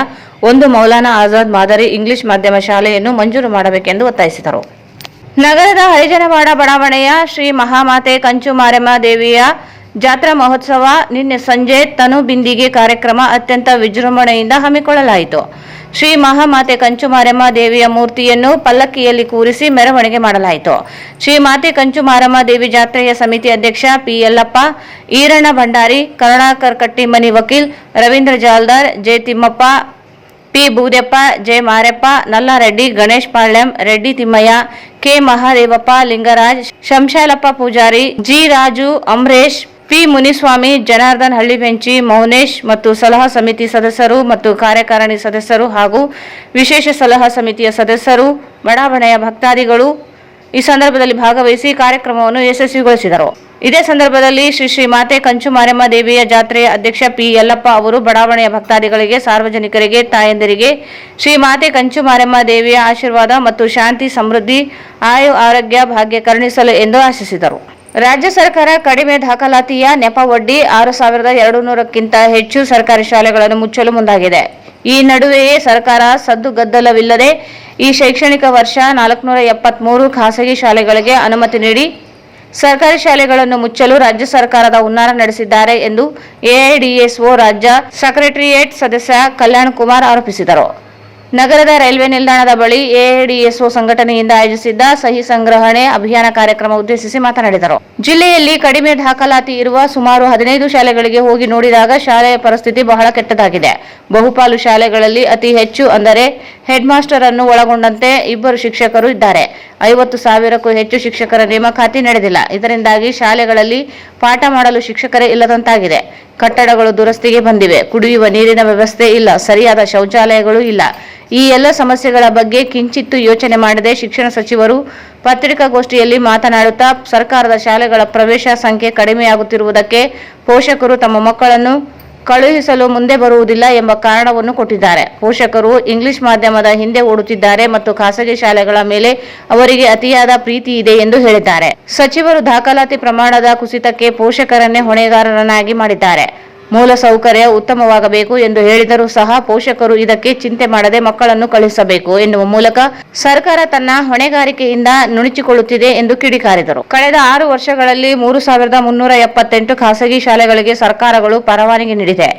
ಒಂದು ಮೌಲಾನಾ ಆಜಾದ್ ಮಾದರಿ ಇಂಗ್ಲಿಷ್ ಮಾಧ್ಯಮ ಶಾಲೆಯನ್ನು ಮಂಜೂರು ಮಾಡಬೇಕೆಂದು ಒತ್ತಾಯಿಸಿದರು. ನಗರದ ಹರಿಜನವಾಡ ಬಡಾವಣೆಯ ಶ್ರೀ ಮಹಾಮಾತೆ ಕಂಚು ಮಾರಮ್ಮ ದೇವಿಯ ಜಾತ್ರಾ ಮಹೋತ್ಸವ ನಿನ್ನೆ ಸಂಜೆ ತನು ಬಿಂದಿಗೆ ಕಾರ್ಯಕ್ರಮ ಅತ್ಯಂತ ವಿಜೃಂಭಣೆಯಿಂದ ಹಮ್ಮಿಕೊಳ್ಳಲಾಯಿತು. ಶ್ರೀ ಮಹಾಮಾತೆ ಕಂಚುಮಾರಮ್ಮ ದೇವಿಯ ಮೂರ್ತಿಯನ್ನು ಪಲ್ಲಕ್ಕಿಯಲ್ಲಿ ಕೂರಿಸಿ ಮೆರವಣಿಗೆ ಮಾಡಲಾಯಿತು. ಶ್ರೀ ಮಾತೆ ಕಂಚುಮಾರಮ್ಮ ದೇವಿ ಜಾತ್ರೆಯ ಸಮಿತಿ ಅಧ್ಯಕ್ಷ ಪಿ ಯಲ್ಲಪ್ಪ, ಈರಣ್ಣ ಭಂಡಾರಿ, ಕರುಣಾಕರ್ ಕಟ್ಟಿಮನಿ ವಕೀಲ್, Ravindra Jaldar, J Thimmappa, P Budeppa, J Mareppa, Nallareddy, Ganesh Palyam, Reddy Thimmaiah, K Mahadevappa, Lingaraj, Shamshalappa Pujari, G Raju, Amaresh, P Muniswamy, Janardhan Hallibenchi, Mounesh ಮತ್ತು ಸಲಹಾ ಸಮಿತಿ ಸದಸ್ಯರು ಮತ್ತು ಕಾರ್ಯಕಾರಿಣಿ ಸದಸ್ಯರು ಹಾಗೂ ವಿಶೇಷ ಸಲಹಾ ಸಮಿತಿಯ ಸದಸ್ಯರು, ಬಡಾವಣೆಯ ಭಕ್ತಾದಿಗಳು ಈ ಸಂದರ್ಭದಲ್ಲಿ ಭಾಗವಹಿಸಿ ಕಾರ್ಯಕ್ರಮವನ್ನು ಯಶಸ್ವಿಗೊಳಿಸಿದರು. ಇದೇ ಸಂದರ್ಭದಲ್ಲಿ ಶ್ರೀ ಮಾತೆ ಕಂಚುಮಾರಮ್ಮ ದೇವಿಯ ಜಾತ್ರೆಯ ಅಧ್ಯಕ್ಷ ಪಿ ಯಲ್ಲಪ್ಪ ಅವರು ಬಡಾವಣೆಯ ಭಕ್ತಾದಿಗಳಿಗೆ, ಸಾರ್ವಜನಿಕರಿಗೆ, ತಾಯಂದಿರಿಗೆ ಶ್ರೀ ಮಾತೆ ಕಂಚುಮಾರಮ್ಮ ದೇವಿಯ ಆಶೀರ್ವಾದ ಮತ್ತು ಶಾಂತಿ, ಸಮೃದ್ಧಿ, ಆಯು, ಆರೋಗ್ಯ, ಭಾಗ್ಯ ಕರುಣಿಸಲು ಎಂದು ಆಶಿಸಿದರು. ರಾಜ್ಯ ಸರ್ಕಾರ ಕಡಿಮೆ ದಾಖಲಾತಿಯ ನೆಪ ಒಡ್ಡಿ 6,200ಕ್ಕಿಂತ ಹೆಚ್ಚು ಸರ್ಕಾರಿ ಶಾಲೆಗಳನ್ನು ಮುಚ್ಚಲು ಮುಂದಾಗಿದೆ. ಈ ನಡುವೆಯೇ ಸರ್ಕಾರ ಸದ್ದುಗದ್ದಲವಿಲ್ಲದೆ ಈ ಶೈಕ್ಷಣಿಕ ವರ್ಷ 473 ಖಾಸಗಿ ಶಾಲೆಗಳಿಗೆ ಅನುಮತಿ ನೀಡಿ ಸರ್ಕಾರಿ ಶಾಲೆಗಳನ್ನು ಮುಚ್ಚಲು ರಾಜ್ಯ ಸರ್ಕಾರದ ಹುನ್ನಾರ ನಡೆಸಿದ್ದಾರೆ ಎಂದು ಎಐಡಿಎಸ್ಒ ರಾಜ್ಯ ಸೆಕ್ರೆಟರಿಯೇಟ್ ಸದಸ್ಯ ಕಲ್ಯಾಣ್ ಕುಮಾರ್ ಆರೋಪಿಸಿದರು. ನಗರದ ರೈಲ್ವೆ ನಿಲ್ದಾಣದ ಬಳಿ ಎಐಡಿಎಸ್ಒ ಸಂಘಟನೆಯಿಂದ ಆಯೋಜಿಸಿದ್ದ ಸಹಿ ಸಂಗ್ರಹಣೆ ಅಭಿಯಾನ ಕಾರ್ಯಕ್ರಮ ಉದ್ದೇಶಿಸಿ ಮಾತನಾಡಿದರು. ಜಿಲ್ಲೆಯಲ್ಲಿ ಕಡಿಮೆ ದಾಖಲಾತಿ ಇರುವ ಸುಮಾರು 15 ಶಾಲೆಗಳಿಗೆ ಹೋಗಿ ನೋಡಿದಾಗ ಶಾಲೆಯ ಪರಿಸ್ಥಿತಿ ಬಹಳ ಕೆಟ್ಟದಾಗಿದೆ. ಬಹುಪಾಲು ಶಾಲೆಗಳಲ್ಲಿ ಅತಿ ಹೆಚ್ಚು ಅಂದರೆ ಹೆಡ್ ಮಾಸ್ಟರ್ ಅನ್ನು ಒಳಗೊಂಡಂತೆ 2 ಶಿಕ್ಷಕರು ಇದ್ದಾರೆ. 50,000ಕ್ಕೂ ಹೆಚ್ಚು ಶಿಕ್ಷಕರ ನೇಮಕಾತಿ ನಡೆದಿಲ್ಲ. ಇದರಿಂದಾಗಿ ಶಾಲೆಗಳಲ್ಲಿ ಪಾಠ ಮಾಡಲು ಶಿಕ್ಷಕರೇ ಇಲ್ಲದಂತಾಗಿದೆ. ಕಟ್ಟಡಗಳು ದುರಸ್ತಿಗೆ ಬಂದಿವೆ. ಕುಡಿಯುವ ನೀರಿನ ವ್ಯವಸ್ಥೆ ಇಲ್ಲ. ಸರಿಯಾದ ಶೌಚಾಲಯಗಳು ಇಲ್ಲ. ಈ ಎಲ್ಲ ಸಮಸ್ಯೆಗಳ ಬಗ್ಗೆ ಕಿಂಚಿತ್ತೂ ಯೋಚನೆ ಮಾಡದೆ ಶಿಕ್ಷಣ ಸಚಿವರು ಪತ್ರಿಕಾಗೋಷ್ಠಿಯಲ್ಲಿ ಮಾತನಾಡುತ್ತಾ ಸರ್ಕಾರದ ಶಾಲೆಗಳ ಪ್ರವೇಶ ಸಂಖ್ಯೆ ಕಡಿಮೆಯಾಗುತ್ತಿರುವುದಕ್ಕೆ ಪೋಷಕರು ತಮ್ಮ ಮಕ್ಕಳನ್ನು ಕಳುಹಿಸಲು ಮುಂದೆ ಬರುವುದಿಲ್ಲ ಎಂಬ ಕಾರಣವನ್ನು ಕೊಟ್ಟಿದ್ದಾರೆ. ಪೋಷಕರು ಇಂಗ್ಲಿಷ್ ಮಾಧ್ಯಮದ ಹಿಂದೆ ಓಡುತ್ತಿದ್ದಾರೆ ಮತ್ತು ಖಾಸಗಿ ಶಾಲೆಗಳ ಮೇಲೆ ಅವರಿಗೆ ಅತಿಯಾದ ಪ್ರೀತಿ ಇದೆ ಎಂದು ಹೇಳಿದ್ದಾರೆ. ಸಚಿವರು ದಾಖಲಾತಿ ಪ್ರಮಾಣದ ಕುಸಿತಕ್ಕೆ ಪೋಷಕರನ್ನೇ ಹೊಣೆಗಾರರನ್ನಾಗಿ ಮಾಡಿದ್ದಾರೆ. ಮೂಲ ಸೌಕರ್ಯ ಉತ್ತಮವಾಗಬೇಕು ಎಂದು ಹೇಳಿದರೂ ಸಹ ಪೋಷಕರು ಇದಕ್ಕೆ ಚಿಂತೆ ಮಾಡದೆ ಮಕ್ಕಳನ್ನು ಕಳುಹಿಸಬೇಕು ಎನ್ನುವ ಮೂಲಕ ಸರ್ಕಾರ ತನ್ನ ಹೊಣೆಗಾರಿಕೆಯಿಂದ ನುಣುಚಿಕೊಳ್ಳುತ್ತಿದೆ ಎಂದು ಕಿಡಿಕಾರಿದರು. ಕಳೆದ 6 ವರ್ಷಗಳಲ್ಲಿ 3,378 ಖಾಸಗಿ ಶಾಲೆಗಳಿಗೆ ಸರ್ಕಾರಗಳು ಪರವಾನಗಿ ನೀಡಿದೆ.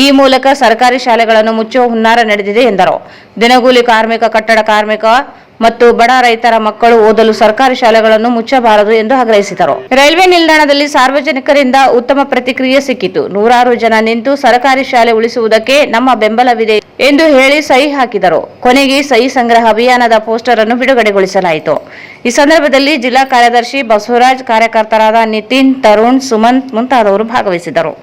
ಈ ಮೂಲಕ ಸರ್ಕಾರಿ ಶಾಲೆಗಳನ್ನು ಮುಚ್ಚುವ ಹುನ್ನಾರ ನಡೆದಿದೆ ಎಂದರು. ದಿನಗೂಲಿ ಕಾರ್ಮಿಕ, ಕಟ್ಟಡ ಕಾರ್ಮಿಕ ಮತ್ತು ಬಡ ರೈತರ ಮಕ್ಕಳು ಓದಲು ಸರ್ಕಾರಿ ಶಾಲೆಗಳನ್ನು ಮುಚ್ಚಬಾರದು ಎಂದು ಆಗ್ರಹಿಸಿದರು. ರೈಲ್ವೆ ನಿಲ್ದಾಣದಲ್ಲಿ ಸಾರ್ವಜನಿಕರಿಂದ ಉತ್ತಮ ಪ್ರತಿಕ್ರಿಯೆ ಸಿಕ್ಕಿತು. 100 ಜನ ನಿಂತು ಸರ್ಕಾರಿ ಶಾಲೆ ಉಳಿಸುವುದಕ್ಕೆ ನಮ್ಮ ಬೆಂಬಲವಿದೆ ಎಂದು ಹೇಳಿ ಸಹಿ ಹಾಕಿದರು. ಕೊನೆಗೆ ಸಹಿ ಸಂಗ್ರಹ ಅಭಿಯಾನದ ಪೋಸ್ಟರ್ ಅನ್ನು ಬಿಡುಗಡೆಗೊಳಿಸಲಾಯಿತು. ಈ ಸಂದರ್ಭದಲ್ಲಿ ಜಿಲ್ಲಾ ಕಾರ್ಯದರ್ಶಿ ಬಸವರಾಜ್, ಕಾರ್ಯಕರ್ತರಾದ ನಿತಿನ್, ತರುಣ್, ಸುಮಂತ್ ಮುಂತಾದವರು ಭಾಗವಹಿಸಿದರು.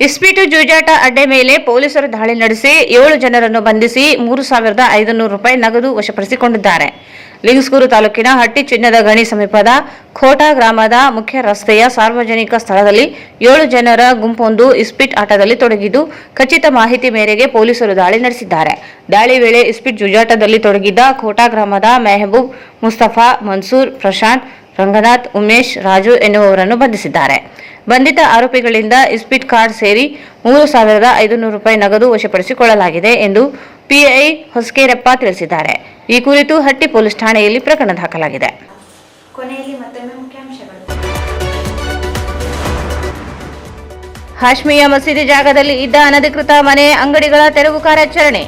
ಇಸ್ಪೀಟು ಜೂಜಾಟ ಅಡ್ಡೆ ಮೇಲೆ ಪೊಲೀಸರು ದಾಳಿ ನಡೆಸಿ 7 ಜನರನ್ನು ಬಂಧಿಸಿ 3,500 ರೂಪಾಯಿ ನಗದು ವಶಪಡಿಸಿಕೊಂಡಿದ್ದಾರೆ. ಲಿಂಗಸ್ಗೂರು ತಾಲೂಕಿನ ಹಟ್ಟಿ ಚಿನ್ನದ ಗಣಿ ಸಮೀಪದ ಖೋಟಾ ಗ್ರಾಮದ ಮುಖ್ಯ ರಸ್ತೆಯ ಸಾರ್ವಜನಿಕ ಸ್ಥಳದಲ್ಲಿ 7 ಜನರ ಗುಂಪೊಂದು ಇಸ್ಪೀಟ್ ಆಟದಲ್ಲಿ ತೊಡಗಿದ್ದು ಖಚಿತ ಮಾಹಿತಿ ಮೇರೆಗೆ ಪೊಲೀಸರು ದಾಳಿ ನಡೆಸಿದ್ದಾರೆ. ದಾಳಿ ವೇಳೆ ಇಸ್ಪೀಟ್ ಜೂಜಾಟದಲ್ಲಿ ತೊಡಗಿದ್ದ ಖೋಟಾ ಗ್ರಾಮದ ಮೆಹಬೂಬ್, ಮುಸ್ತಫಾ, ಮನ್ಸೂರ್, ಪ್ರಶಾಂತ್, ರಂಗನಾಥ್, ಉಮೇಶ್, ರಾಜು ಎನ್ನುವವರನ್ನು ಬಂಧಿಸಿದ್ದಾರೆ. ಬಂಧಿತ ಆರೋಪಿಗಳಿಂದ ಇಸ್ಪೀಟ್ ಕಾರ್ಡ್ ಸೇರಿ 3,500 ರೂಪಾಯಿ ನಗದು ವಶಪಡಿಸಿಕೊಳ್ಳಲಾಗಿದೆ ಎಂದು ಪಿಐ ಹೊಸಕೇರಪ್ಪ ತಿಳಿಸಿದ್ದಾರೆ. ಈ ಕುರಿತು ಹಟ್ಟಿ ಪೊಲೀಸ್ ಠಾಣೆಯಲ್ಲಿ ಪ್ರಕರಣ ದಾಖಲಾಗಿದೆ. ಕೊನೆಯಲ್ಲಿ ಮತ್ತೊಮ್ಮೆ ಮುಖ್ಯಾಂಶಗಳು. ಹಾಶ್ಮಿಯಾ ಮಸೀದಿ ಜಾಗದಲ್ಲಿ ಇದ್ದ ಅನಧಿಕೃತ ಮನೆ, ಅಂಗಡಿಗಳ ತೆರವು ಕಾರ್ಯಾಚರಣೆ.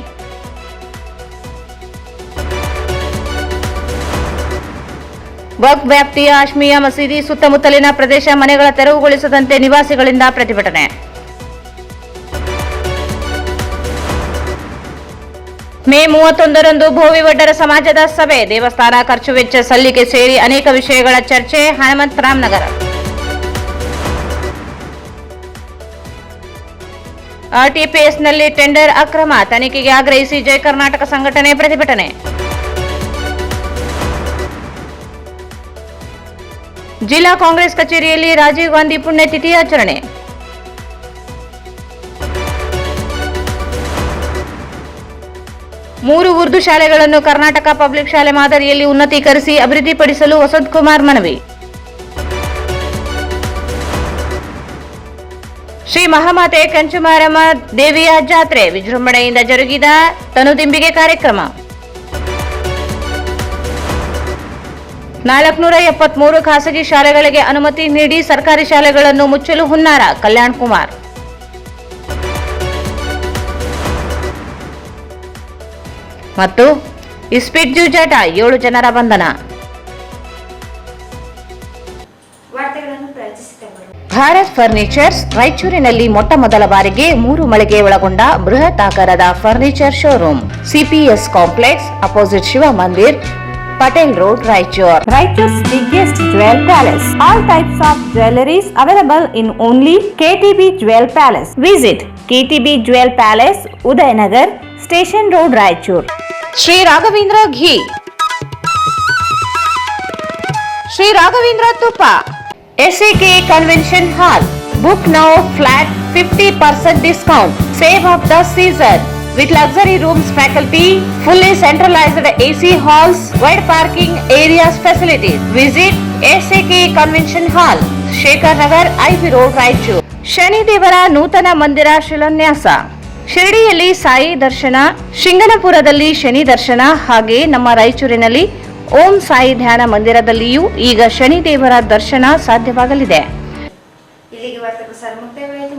ವಕ್ಫ್ ವ್ಯಾಪ್ತಿಯ ಹಾಶ್ಮಿಯಾ ಮಸೀದಿ ಸುತ್ತಮುತ್ತಲಿನ ಪ್ರದೇಶ ಮನೆಗಳ ತೆರವುಗೊಳಿಸದಂತೆ ನಿವಾಸಿಗಳಿಂದ ಪ್ರತಿಭಟನೆ. ಮೇ 31ರಂದು ಭೋವಿ ವಡ್ಡರ ಸಮಾಜದ ಸಭೆ, ದೇವಸ್ಥಾನ ಖರ್ಚು ವೆಚ್ಚ ಸಲ್ಲಿಕೆ ಸೇರಿ ಅನೇಕ ವಿಷಯಗಳ ಚರ್ಚೆ. ಹನುಮಂತ ರಾಮನಗರ. ಆರ್ಟಿಪಿಎಸ್ನಲ್ಲಿ ಟೆಂಡರ್ ಅಕ್ರಮ ತನಿಖೆಗೆ ಆಗ್ರಹಿಸಿ ಜೈ ಕರ್ನಾಟಕ ಸಂಘಟನೆ ಪ್ರತಿಭಟನೆ. ಜಿಲ್ಲಾ ಕಾಂಗ್ರೆಸ್ ಕಚೇರಿಯಲ್ಲಿ ರಾಜೀವ್ ಗಾಂಧಿ ಪುಣ್ಯತಿಥಿ ಆಚರಣೆ. ಮೂರು ಉರ್ದು ಶಾಲೆಗಳನ್ನು ಕರ್ನಾಟಕ ಪಬ್ಲಿಕ್ ಶಾಲೆ ಮಾದರಿಯಲ್ಲಿ ಉನ್ನತೀಕರಿಸಿ ಅಭಿವೃದ್ಧಿಪಡಿಸಲು ವಸಂತ್ ಕುಮಾರ್ ಮನವಿ. ಶ್ರೀ ಮಹಾಮಾತೆ ಕಂಚುಮಾರಮ್ಮ ದೇವಿಯ ಜಾತ್ರೆ ವಿಜೃಂಭಣೆಯಿಂದ ಜರುಗಿದ ತನುದಿಂಬಿಗೆ ಕಾರ್ಯಕ್ರಮ. 473 ಖಾಸಗಿ ಶಾಲೆಗಳಿಗೆ ಅನುಮತಿ ನೀಡಿ ಸರ್ಕಾರಿ ಶಾಲೆಗಳನ್ನು ಮುಚ್ಚಲು ಹುನ್ನಾರ. ಕಲ್ಯಾಣ್ ಕುಮಾರ್. ಮತ್ತು ಇಸ್ಪೀಟ್ ಜೂಜಾಟ 7 ಜನರ ಬಂಧನ. ವಾರ್ತೆಗಳನ್ನು ಪ್ರಯತ್ನಿಸಿದವರು ಭಾರತ್ ಫರ್ನಿಚರ್ಸ್ ರಾಯಚೂರಿನಲ್ಲಿ ಮೊಟ್ಟ ಮೊದಲ ಬಾರಿಗೆ 3 ಮಳಿಗೆ ಒಳಗೊಂಡ ಬೃಹತ್ ಆಕಾರದ furniture showroom. CPS complex opposite Shiva Mandir, Patel Road, Raichur. Raichur's biggest jewel palace. All types of jewelries available in only KTB Jewel Palace. Visit KTB Jewel Palace, Udayanagar, Station Road, Raichur. Sri Raghavendra Ghee, Sri Raghavendra Tuppa, SAK Convention Hall. Book now, flat 50% discount. Save of the season. With luxury rooms, faculty, fully centralized AC halls, wide parking areas facilities. Visit SAK Convention Hall, Shekhar Nagar, IV Road, Raichur. Shani ದೇವರ ನೂತನ ಮಂದಿರ ಶಿಲಾನ್ಯಾಸ. ಶಿರಡಿಯಲ್ಲಿ ಸಾಯಿ ದರ್ಶನ, ಶಿಂಗನಪುರದಲ್ಲಿ ಶನಿ ದರ್ಶನ, ಹಾಗೆ ನಮ್ಮ ರಾಯಚೂರಿನಲ್ಲಿ ಓಂ ಸಾಯಿ ಧ್ಯಾನ ಮಂದಿರದಲ್ಲಿಯೂ ಈಗ ಶನಿ ದೇವರ ದರ್ಶನ ಸಾಧ್ಯವಾಗಲಿದೆ. ಇಲ್ಲಿಗೆ ವಾರ್ತಾ ಪ್ರಸಾರ ಮುಕ್ತಾಯವಾಯಿತು.